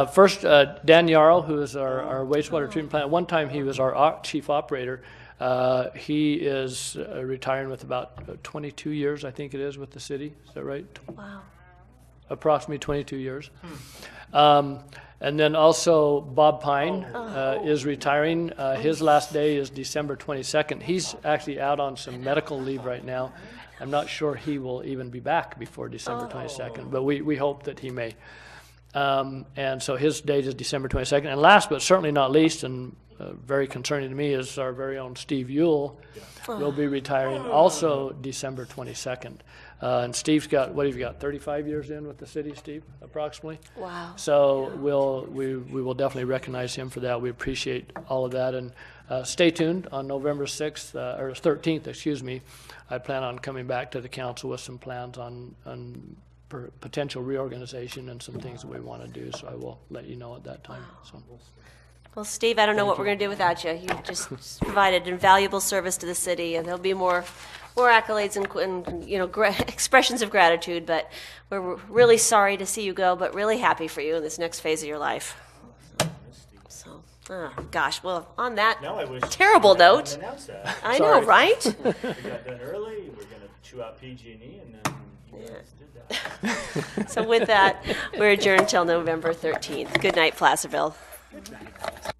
First, Dan Yarrow, who is our wastewater treatment plant. One time he was our chief operator. He is retiring with about 22 years, I think it is, with the city. Is that right? Wow. Approximately 22 years. And then also Bob Pine is retiring. His last day is December 22nd. He's actually out on some medical leave right now. I'm not sure he will even be back before December 22nd, but we hope that he may. And so his date is December 22nd. And last but certainly not least, and very concerning to me, is our very own Steve Ewell will be retiring also December 22nd. And Steve's got, what have you got, 35 years in with the city, Steve, approximately? Wow. So we will definitely recognize him for that. We appreciate all of that. And stay tuned on November 6th, or 13th, excuse me. I plan on coming back to the council with some plans on potential reorganization and some things that we want to do. So I will let you know at that time. So. Well, Steve, I don't know what we're going to do without you. You've just provided invaluable service to the city, and there'll be more accolades and expressions of gratitude. But we're really sorry to see you go, but really happy for you in this next phase of your life. So, oh, gosh. Well, on that Now I wish terrible I hadn't note, announced that. I know, right? We got done early. We're going to chew out PG&E, and then you guys did that. So with that, we're adjourned till November 13th. Good night, Placerville. Good night.